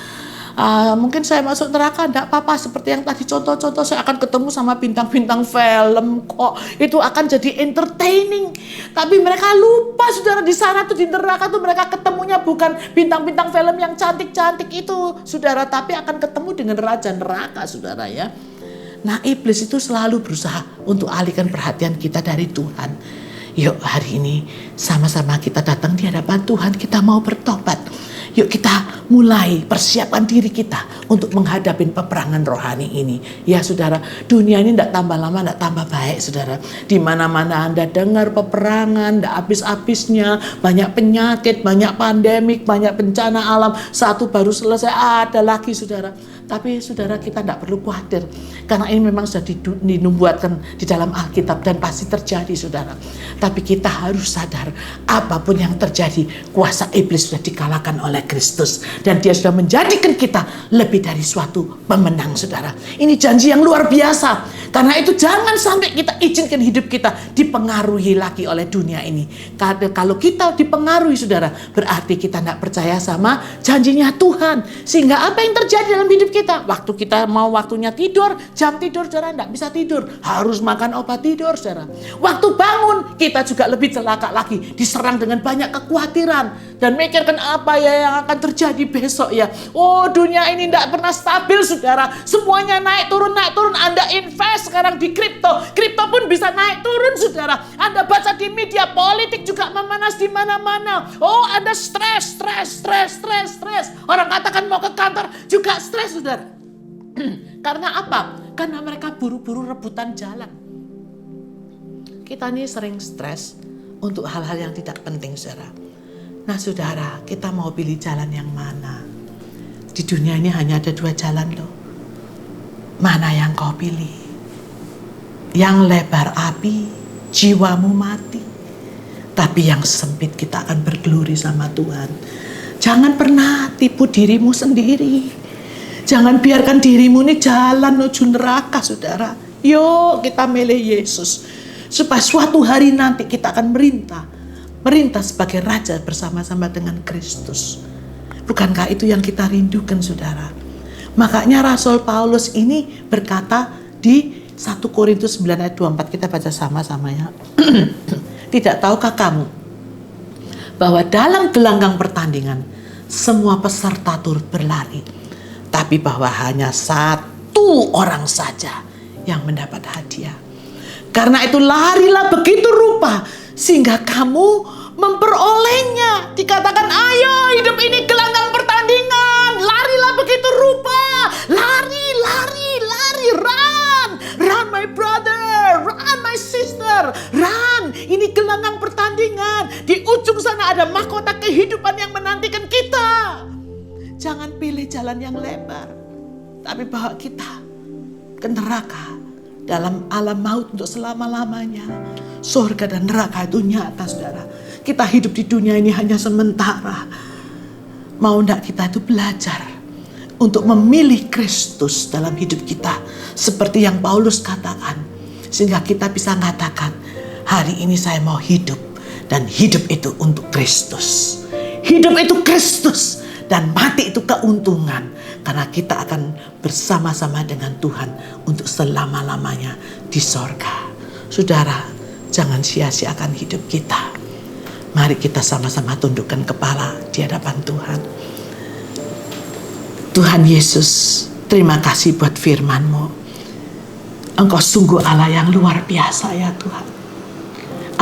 Mungkin saya masuk neraka, enggak apa-apa. Seperti yang tadi contoh-contoh, saya akan ketemu sama bintang-bintang film kok. Itu akan jadi entertaining. Tapi mereka lupa, saudara, di sana tuh di neraka tuh mereka ketemunya bukan bintang-bintang film yang cantik-cantik itu, saudara, tapi akan ketemu dengan raja neraka, saudara ya. Nah, iblis itu selalu berusaha untuk alihkan perhatian kita dari Tuhan. Yuk, hari ini sama-sama kita datang di hadapan Tuhan, kita mau bertobat. Yuk kita mulai persiapkan diri kita untuk menghadapi peperangan rohani ini. Ya, saudara, dunia ini tidak tambah lama, tidak tambah baik, saudara. Di mana-mana Anda dengar peperangan, tidak habis-habisnya, banyak penyakit, banyak pandemik, banyak bencana alam. Satu baru selesai, ada lagi, saudara. Tapi saudara, kita tidak perlu khawatir. Karena ini memang sudah dinubuatkan di dalam Alkitab dan pasti terjadi, saudara. Tapi kita harus sadar, apapun yang terjadi, kuasa iblis sudah dikalahkan oleh Kristus. Dan dia sudah menjadikan kita lebih dari suatu pemenang, saudara. Ini janji yang luar biasa. Karena itu jangan sampai kita izinkan hidup kita dipengaruhi lagi oleh dunia ini. Karena kalau kita dipengaruhi saudara, berarti kita tidak percaya sama janjinya Tuhan. Sehingga apa yang terjadi dalam hidup kita? Waktu kita mau waktunya tidur, jam tidur saudara tidak bisa tidur. Harus makan obat tidur saudara. Waktu bangun kita juga lebih celaka lagi. Diserang dengan banyak kekhawatiran. Dan mikirkan apa ya yang akan terjadi besok ya. Oh, dunia ini tidak pernah stabil saudara. Semuanya naik turun. Anda invest sekarang di kripto. Kripto pun bisa naik turun saudara. Anda baca di media politik juga memanas di mana-mana. Oh, ada stres. Orang katakan mau ke kantor juga stres saudara. Karena apa? Karena mereka buru-buru rebutan jalan. Kita ini sering stres untuk hal-hal yang tidak penting saudara. Nah saudara, kita mau pilih jalan yang mana? Di dunia ini hanya ada 2 jalan loh. Mana yang kau pilih? Yang lebar api, jiwamu mati. Tapi yang sempit kita akan bergeluri sama Tuhan. Jangan pernah tipu dirimu sendiri. Jangan biarkan dirimu ini jalan menuju neraka saudara. Yuk kita milih Yesus. Supaya suatu hari nanti kita akan merintah sebagai raja bersama-sama dengan Kristus. Bukankah itu yang kita rindukan saudara? Makanya Rasul Paulus ini berkata di 1 Korintus 9 ayat 24, kita baca sama-sama ya. Tidak tahukah kamu bahwa dalam gelanggang pertandingan semua peserta turut berlari, tapi bahwa hanya 1 orang saja yang mendapat hadiah. Karena itu larilah begitu rupa sehingga kamu memperolehnya. Dikatakan ayo hidup ini gelanggang pertandingan. Larilah begitu rupa. Lari, run my brother, run my sister, run. Ini gelanggang pertandingan. Di ujung sana ada mahkota kehidupan yang menantikan kita. Jangan pilih jalan yang lebar, tapi bawa kita ke neraka. Dalam alam maut untuk selama-lamanya. Surga dan neraka itu nyata saudara. Kita hidup di dunia ini hanya sementara. Mau enggak kita itu belajar untuk memilih Kristus dalam hidup kita. Seperti yang Paulus katakan. Sehingga kita bisa mengatakan, hari ini saya mau hidup. Dan hidup itu untuk Kristus. Hidup itu Kristus. Dan mati itu keuntungan. Karena kita akan bersama-sama dengan Tuhan untuk selama-lamanya di sorga. Saudara, jangan sia-siakan hidup kita. Mari kita sama-sama tundukkan kepala di hadapan Tuhan. Tuhan Yesus, terima kasih buat firman-Mu. Engkau sungguh Allah yang luar biasa ya Tuhan.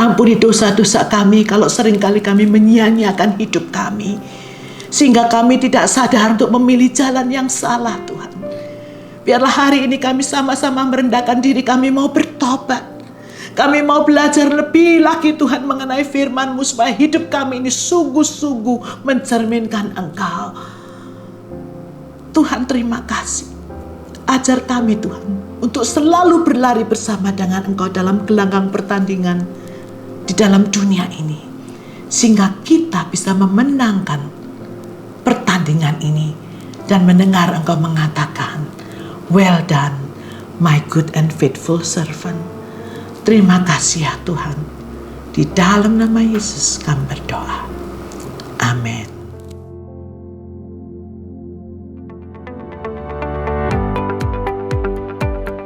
Ampuni dosa-dosa kami kalau seringkali kami menyia-nyiakan hidup kami. Sehingga kami tidak sadar untuk memilih jalan yang salah Tuhan. Biarlah hari ini kami sama-sama merendahkan diri, kami mau bertobat. Kami mau belajar lebih lagi Tuhan mengenai firman-Mu supaya hidup kami ini sungguh-sungguh mencerminkan Engkau. Tuhan terima kasih. Ajar kami Tuhan untuk selalu berlari bersama dengan Engkau dalam gelanggang pertandingan di dalam dunia ini. Sehingga kita bisa memenangkan pertandingan ini dan mendengar Engkau mengatakan, well done my good and faithful servant. Terima kasih ya Tuhan. Di dalam nama Yesus kami berdoa. Amin.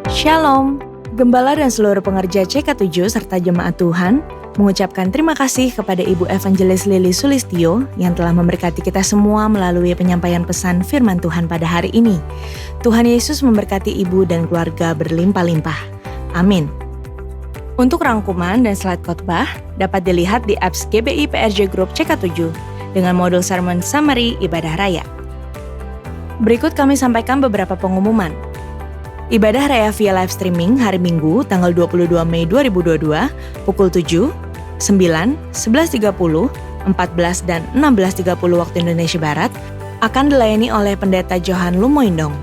Shalom, Gembala dan seluruh pengerja CK7 serta jemaat Tuhan mengucapkan terima kasih kepada Ibu Evangelis Lili Sulistyo yang telah memberkati kita semua melalui penyampaian pesan firman Tuhan pada hari ini. Tuhan Yesus memberkati Ibu dan keluarga berlimpah-limpah. Amin. Untuk rangkuman dan slide khotbah dapat dilihat di apps GBI PRJ Group CK7 dengan modul Sermon Summary Ibadah Raya. Berikut kami sampaikan beberapa pengumuman. Ibadah Raya via live streaming hari Minggu tanggal 22 Mei 2022 pukul 7, 9, 11.30, 14 dan 16.30 waktu Indonesia Barat akan dilayani oleh Pendeta Johan Lumoindong.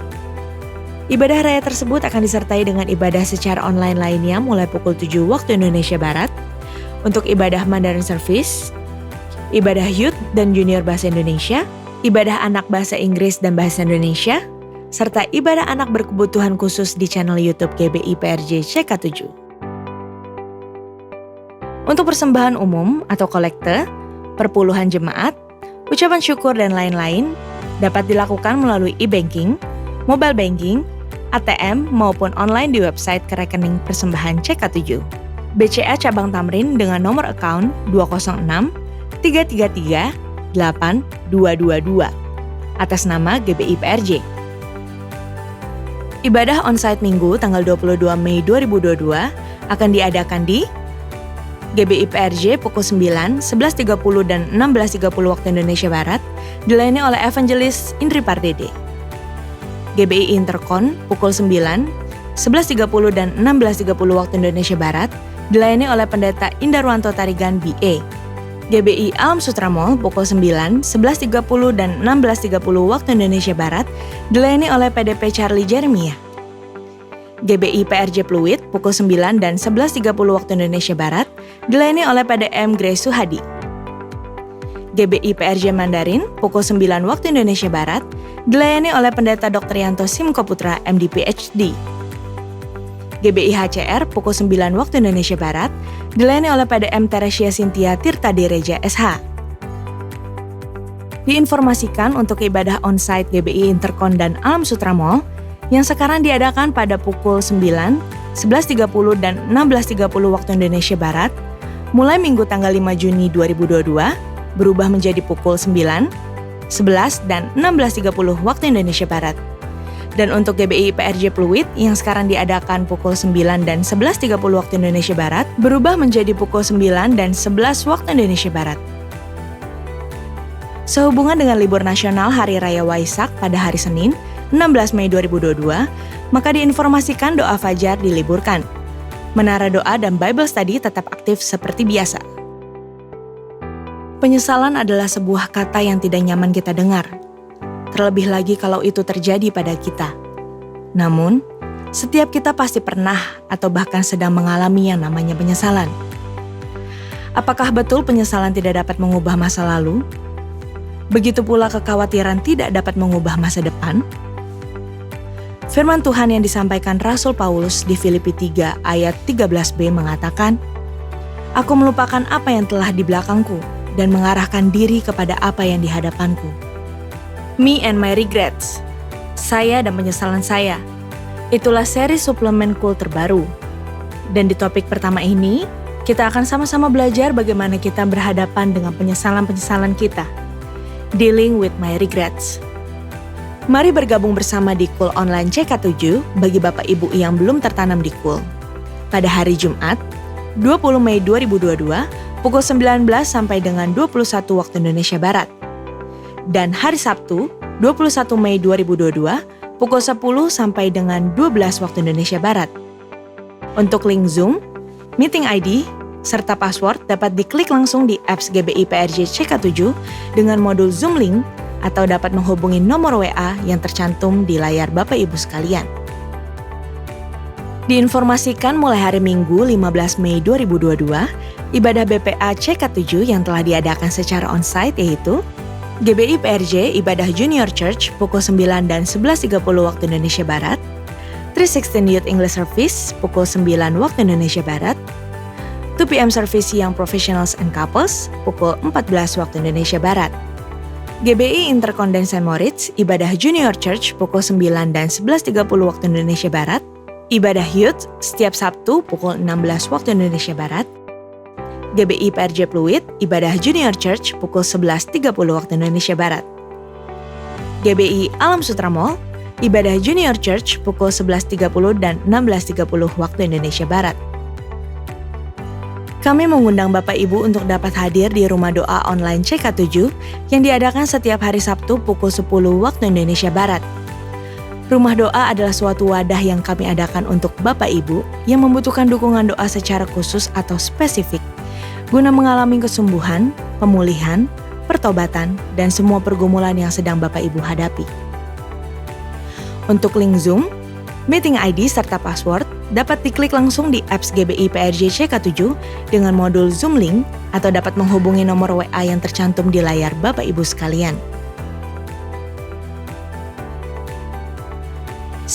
Ibadah Raya tersebut akan disertai dengan ibadah secara online lainnya mulai pukul 7 waktu Indonesia Barat. Untuk ibadah Mandarin Service, ibadah Youth dan Junior Bahasa Indonesia, ibadah Anak Bahasa Inggris dan Bahasa Indonesia, serta ibadah anak berkebutuhan khusus di channel YouTube GBI PRJ CK7. Untuk persembahan umum atau kolekte, perpuluhan jemaat, ucapan syukur dan lain-lain dapat dilakukan melalui e-banking, mobile banking, ATM maupun online di website ke rekening persembahan CK7. BCA Cabang Tamrin dengan nomor account 206 333 8222 atas nama GBI PRJ. Ibadah onsite Minggu tanggal 22 Mei 2022 akan diadakan di GBI PRJ pukul 9, 11.30 dan 16.30 waktu Indonesia Barat, dilayani oleh Evangelis Indri Pardede. GBI Interkon pukul 9, 11.30 dan 16.30 waktu Indonesia Barat, dilayani oleh Pendeta Indarwanto Tarigan BA. GBI Alam Sutra Mall pukul 9, 11.30 dan 16.30 waktu Indonesia Barat, dilayani oleh PDP Charlie Jeremia. GBI PRJ Pluit pukul 9 dan 11.30 waktu Indonesia Barat, dilayani oleh PDM Grace Suhadi. GBI PRJ Mandarin pukul 9 waktu Indonesia Barat, dilayani oleh Pendeta Dr. Yanto Simko Putra MD PhD. GBI HCR pukul 9 waktu Indonesia Barat, dilayani oleh PDM Teresia Cynthia Tirta Direja SH. Diinformasikan untuk ibadah onsite GBI Interkon dan Alam Sutra Mall yang sekarang diadakan pada pukul 9, 11.30 dan 16.30 waktu Indonesia Barat, mulai Minggu tanggal 5 Juni 2022, berubah menjadi pukul 9, 11 dan 16.30 waktu Indonesia Barat. Dan untuk GBI PRJ Pluit yang sekarang diadakan pukul 9 dan 11.30 waktu Indonesia Barat, berubah menjadi pukul 9 dan 11 waktu Indonesia Barat. Sehubungan dengan libur nasional Hari Raya Waisak pada hari Senin, 16 Mei 2022, maka diinformasikan doa fajar diliburkan. Menara doa dan Bible study tetap aktif seperti biasa. Penyesalan adalah sebuah kata yang tidak nyaman kita dengar. Terlebih lagi kalau itu terjadi pada kita. Namun, setiap kita pasti pernah atau bahkan sedang mengalami yang namanya penyesalan. Apakah betul penyesalan tidak dapat mengubah masa lalu? Begitu pula kekhawatiran tidak dapat mengubah masa depan? Firman Tuhan yang disampaikan Rasul Paulus di Filipi 3 ayat 13b mengatakan, "Aku melupakan apa yang telah di belakangku dan mengarahkan diri kepada apa yang di hadapanku." Me and my regrets. Saya dan penyesalan saya. Itulah seri suplemen cool terbaru. Dan di topik pertama ini, kita akan sama-sama belajar bagaimana kita berhadapan dengan penyesalan-penyesalan kita. Dealing with my regrets. Mari bergabung bersama di Cool Online CK7 bagi Bapak Ibu yang belum tertanam di Cool. Pada hari Jumat, 20 Mei 2022, pukul 19 sampai dengan 21 waktu Indonesia Barat. Dan hari Sabtu, 21 Mei 2022, pukul 10 sampai dengan 12 waktu Indonesia Barat. Untuk link Zoom, meeting ID, serta password dapat diklik langsung di apps GBI PRJ CK7 dengan modul Zoom Link atau dapat menghubungi nomor WA yang tercantum di layar Bapak Ibu sekalian. Diinformasikan mulai hari Minggu 15 Mei 2022, ibadah BPA CK7 yang telah diadakan secara onsite yaitu GBI PRJ Ibadah Junior Church pukul 9 dan 11.30 waktu Indonesia Barat, 316 Youth English Service pukul 9 waktu Indonesia Barat, 2 PM Service Young Professionals and Couples pukul 14 waktu Indonesia Barat. GBI Interkon dan St. Moritz Ibadah Junior Church pukul 9 dan 11.30 waktu Indonesia Barat, Ibadah Youth setiap Sabtu pukul 16 waktu Indonesia Barat, GBI PRJ Pluit, Ibadah Junior Church pukul 11.30 waktu Indonesia Barat. GBI Alam Sutra Mall, Ibadah Junior Church pukul 11.30 dan 16.30 waktu Indonesia Barat. Kami mengundang Bapak Ibu untuk dapat hadir di Rumah Doa Online CK7 yang diadakan setiap hari Sabtu pukul 10 waktu Indonesia Barat. Rumah Doa adalah suatu wadah yang kami adakan untuk Bapak Ibu yang membutuhkan dukungan doa secara khusus atau spesifik guna mengalami kesembuhan, pemulihan, pertobatan, dan semua pergumulan yang sedang Bapak Ibu hadapi. Untuk link Zoom, meeting ID serta password dapat diklik langsung di apps GBI PRJ CK7 dengan modul Zoom Link atau dapat menghubungi nomor WA yang tercantum di layar Bapak Ibu sekalian.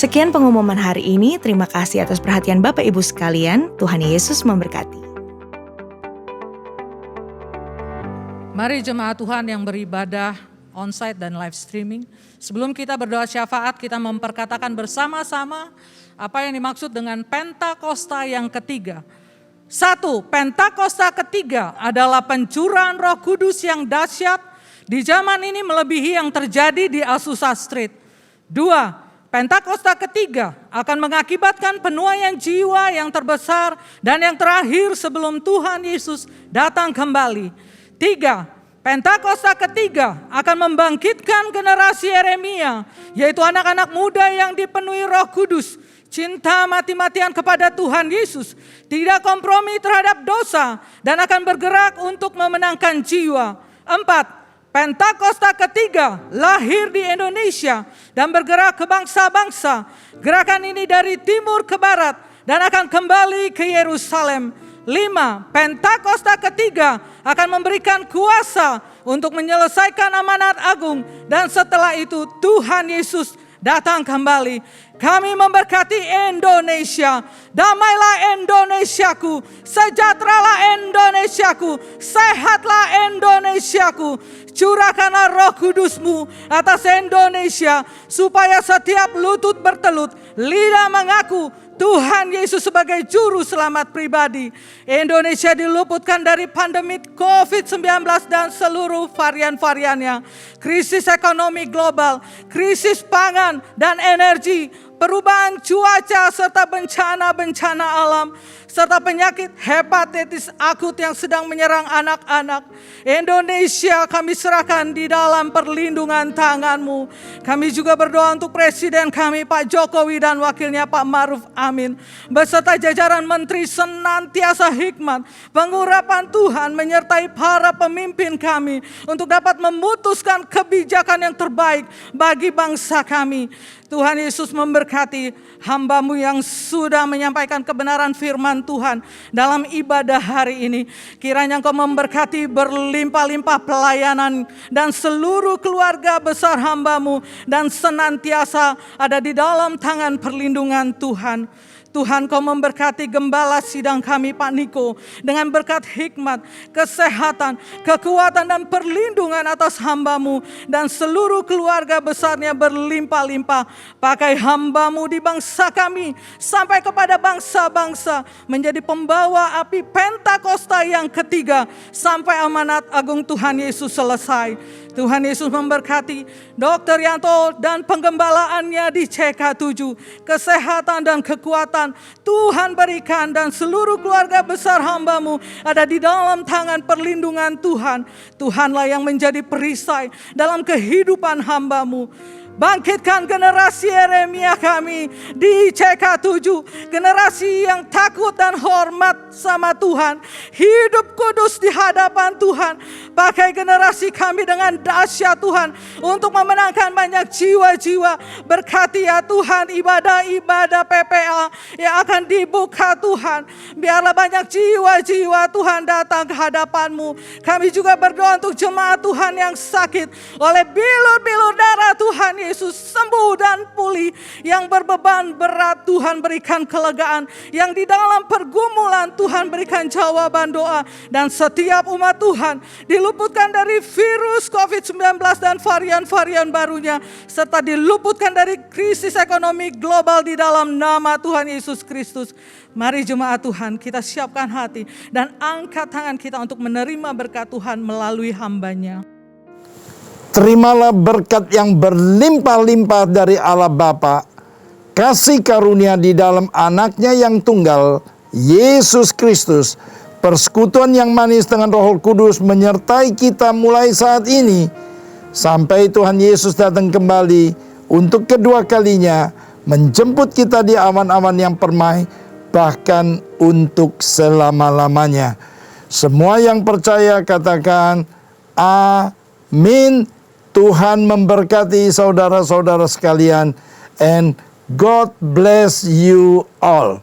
Sekian pengumuman hari ini. Terima kasih atas perhatian Bapak Ibu sekalian. Tuhan Yesus memberkati. Mari jemaat Tuhan yang beribadah onsite dan live streaming. Sebelum kita berdoa syafaat, kita memperkatakan bersama-sama apa yang dimaksud dengan Pentakosta yang ketiga. 1. Pentakosta ketiga adalah pencurahan Roh Kudus yang dahsyat di zaman ini melebihi yang terjadi di Azusa Street. 2. Pentakosta ketiga akan mengakibatkan penuaian jiwa yang terbesar dan yang terakhir sebelum Tuhan Yesus datang kembali. 3. Pentakosta ketiga akan membangkitkan generasi Yeremia, yaitu anak-anak muda yang dipenuhi Roh Kudus, cinta mati-matian kepada Tuhan Yesus, tidak kompromi terhadap dosa, dan akan bergerak untuk memenangkan jiwa. 4. Pentakosta ketiga lahir di Indonesia dan bergerak ke bangsa-bangsa. Gerakan ini dari timur ke barat dan akan kembali ke Yerusalem. 5. Pentakosta ketiga akan memberikan kuasa untuk menyelesaikan amanat agung, dan setelah itu Tuhan Yesus datang kembali. Kami memberkati Indonesia. Damailah Indonesiaku, sejahteralah Indonesiaku, sehatlah Indonesiaku. Curahkanlah Roh Kudus-Mu atas Indonesia, supaya setiap lutut bertelut, lidah mengaku Tuhan Yesus sebagai juru selamat pribadi. Indonesia diluputkan dari pandemi COVID-19 dan seluruh varian-variannya. Krisis ekonomi global, krisis pangan dan energi, perubahan cuaca serta bencana-bencana alam, serta penyakit hepatitis akut yang sedang menyerang anak-anak. Indonesia kami serahkan di dalam perlindungan tangan-Mu. Kami juga berdoa untuk Presiden kami Pak Jokowi dan wakilnya Pak Ma'ruf Amin, beserta jajaran menteri senantiasa hikmat, pengurapan Tuhan menyertai para pemimpin kami untuk dapat memutuskan kebijakan yang terbaik bagi bangsa kami. Tuhan Yesus memberkati hamba-Mu yang sudah menyampaikan kebenaran firman Tuhan dalam ibadah hari ini. Kiranya Engkau memberkati berlimpah-limpah pelayanan dan seluruh keluarga besar hamba-Mu, dan senantiasa ada di dalam tangan perlindungan Tuhan. Tuhan, Kau memberkati gembala sidang kami Pak Niko dengan berkat hikmat, kesehatan, kekuatan dan perlindungan atas hamba-Mu dan seluruh keluarga besarnya berlimpah-limpah. Pakai hamba-Mu di bangsa kami sampai kepada bangsa-bangsa, menjadi pembawa api Pentakosta yang ketiga sampai amanat agung Tuhan Yesus selesai. Tuhan Yesus memberkati Dr. Yanto dan penggembalaannya di CK7. Kesehatan dan kekuatan Tuhan berikan, dan seluruh keluarga besar hamba-Mu ada di dalam tangan perlindungan Tuhan. Tuhanlah yang menjadi perisai dalam kehidupan hamba-Mu. Bangkitkan generasi Yeremia kami di CK7. Generasi yang takut dan hormat sama Tuhan. Hidup kudus di hadapan Tuhan. Pakai generasi kami dengan dahsyat Tuhan untuk memenangkan banyak jiwa-jiwa. Berkati ya Tuhan ibadah-ibadah PPA yang akan dibuka Tuhan. Biarlah banyak jiwa-jiwa Tuhan datang ke hadapan-Mu. Kami juga berdoa untuk jemaat Tuhan yang sakit oleh bilur-bilur darah Tuhan Yesus, sembuh dan pulih. Yang berbeban berat Tuhan berikan kelegaan. Yang di dalam pergumulan Tuhan berikan jawaban doa. Dan setiap umat Tuhan diluputkan dari virus COVID-19 dan varian-varian barunya, serta diluputkan dari krisis ekonomi global di dalam nama Tuhan Yesus Kristus. Mari jemaat Tuhan, kita siapkan hati dan angkat tangan kita untuk menerima berkat Tuhan melalui hamba-Nya. Terimalah berkat yang berlimpah-limpah dari Allah Bapa, kasih karunia di dalam anaknya yang tunggal, Yesus Kristus, persekutuan yang manis dengan Roh Kudus menyertai kita mulai saat ini, sampai Tuhan Yesus datang kembali untuk kedua kalinya, menjemput kita di awan-awan yang permai, bahkan untuk selama-lamanya. Semua yang percaya katakan, amin. Tuhan memberkati saudara-saudara sekalian, and God bless you all.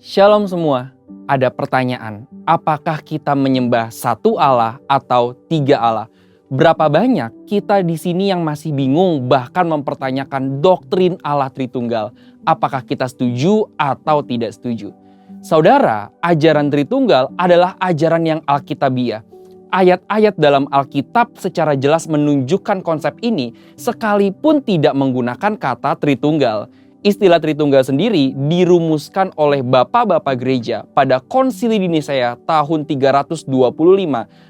Shalom semua. Ada pertanyaan, apakah kita menyembah satu Allah atau tiga Allah? Berapa banyak kita di sini yang masih bingung bahkan mempertanyakan doktrin Allah Tritunggal? Apakah kita setuju atau tidak setuju? Saudara, ajaran Tritunggal adalah ajaran yang alkitabiah. Ayat-ayat dalam Alkitab secara jelas menunjukkan konsep ini sekalipun tidak menggunakan kata Tritunggal. Istilah Tritunggal sendiri dirumuskan oleh bapak-bapak gereja pada Konsili di Nisea tahun 325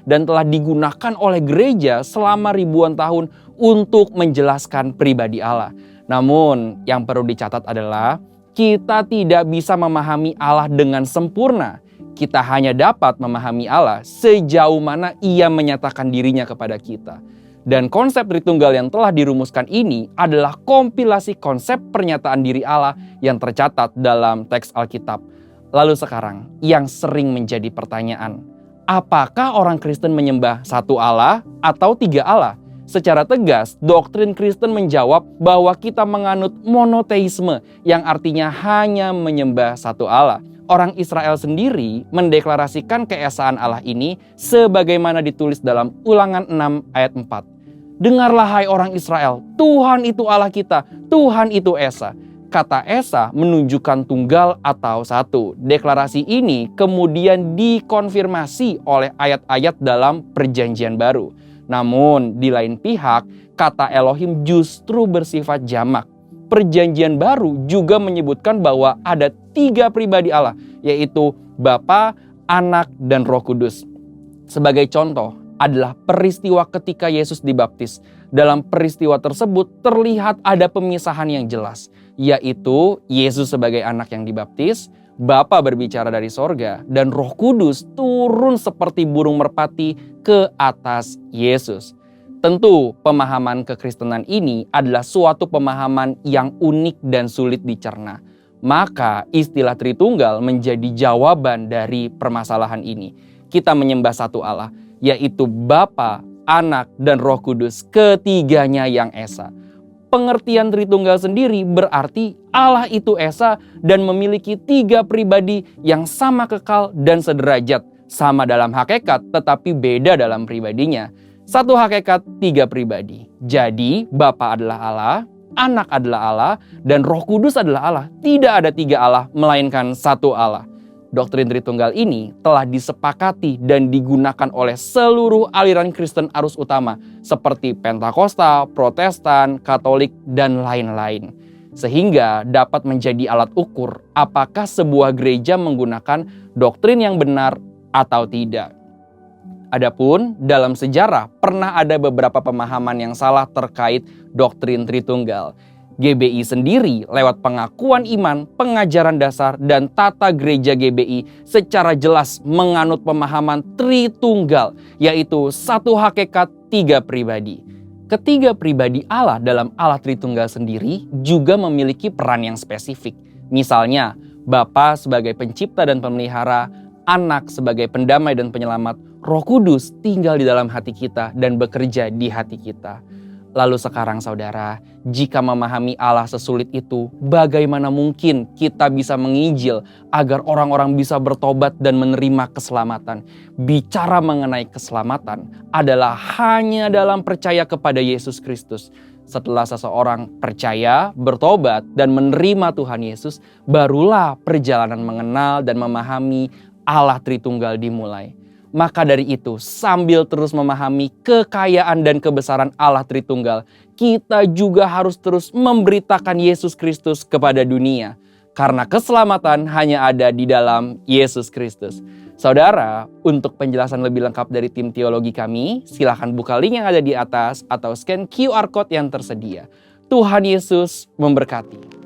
dan telah digunakan oleh gereja selama ribuan tahun untuk menjelaskan pribadi Allah. Namun yang perlu dicatat adalah kita tidak bisa memahami Allah dengan sempurna. Kita hanya dapat memahami Allah sejauh mana Ia menyatakan dirinya kepada kita. Dan konsep Tritunggal yang telah dirumuskan ini adalah kompilasi konsep pernyataan diri Allah yang tercatat dalam teks Alkitab. Lalu sekarang, yang sering menjadi pertanyaan, apakah orang Kristen menyembah satu Allah atau tiga Allah? Secara tegas, doktrin Kristen menjawab bahwa kita menganut monoteisme yang artinya hanya menyembah satu Allah. Orang Israel sendiri mendeklarasikan keesaan Allah ini sebagaimana ditulis dalam Ulangan 6 ayat 4. Dengarlah hai orang Israel, Tuhan itu Allah kita, Tuhan itu Esa. Kata Esa menunjukkan tunggal atau satu. Deklarasi ini kemudian dikonfirmasi oleh ayat-ayat dalam Perjanjian Baru. Namun di lain pihak, kata Elohim justru bersifat jamak. Perjanjian Baru juga menyebutkan bahwa ada 3 pribadi Allah, yaitu Bapa, Anak, dan Roh Kudus. Sebagai contoh adalah peristiwa ketika Yesus dibaptis. Dalam peristiwa tersebut terlihat ada pemisahan yang jelas, yaitu Yesus sebagai anak yang dibaptis, Bapa berbicara dari sorga, dan Roh Kudus turun seperti burung merpati ke atas Yesus. Tentu pemahaman kekristenan ini adalah suatu pemahaman yang unik dan sulit dicerna. Maka istilah Tritunggal menjadi jawaban dari permasalahan ini. Kita menyembah satu Allah, yaitu Bapa, Anak, dan Roh Kudus, ketiganya yang Esa. Pengertian Tritunggal sendiri berarti Allah itu Esa dan memiliki 3 pribadi yang sama kekal dan sederajat, sama dalam hakikat tetapi beda dalam pribadinya. Satu hakikat, 3 pribadi. Jadi Bapa adalah Allah, Anak adalah Allah, dan Roh Kudus adalah Allah. Tidak ada 3 Allah, melainkan satu Allah. Doktrin Tritunggal ini telah disepakati dan digunakan oleh seluruh aliran Kristen arus utama seperti Pentakosta, Protestan, Katolik, dan lain-lain. Sehingga dapat menjadi alat ukur apakah sebuah gereja menggunakan doktrin yang benar atau tidak. Adapun dalam sejarah pernah ada beberapa pemahaman yang salah terkait doktrin Tritunggal. GBI sendiri lewat pengakuan iman, pengajaran dasar, dan tata gereja GBI secara jelas menganut pemahaman Tritunggal, yaitu satu hakikat, 3 pribadi. Ketiga pribadi Allah dalam Allah Tritunggal sendiri juga memiliki peran yang spesifik. Misalnya, Bapa sebagai pencipta dan pemelihara, Anak sebagai pendamai dan penyelamat, Roh Kudus tinggal di dalam hati kita dan bekerja di hati kita. Lalu sekarang saudara, jika memahami Allah sesulit itu, bagaimana mungkin kita bisa menginjil agar orang-orang bisa bertobat dan menerima keselamatan? Bicara mengenai keselamatan adalah hanya dalam percaya kepada Yesus Kristus. Setelah seseorang percaya, bertobat, dan menerima Tuhan Yesus, barulah perjalanan mengenal dan memahami Allah Tritunggal dimulai. Maka dari itu, sambil terus memahami kekayaan dan kebesaran Allah Tritunggal, kita juga harus terus memberitakan Yesus Kristus kepada dunia. Karena keselamatan hanya ada di dalam Yesus Kristus. Saudara, untuk penjelasan lebih lengkap dari tim teologi kami, silakan buka link yang ada di atas atau scan QR Code yang tersedia. Tuhan Yesus memberkati.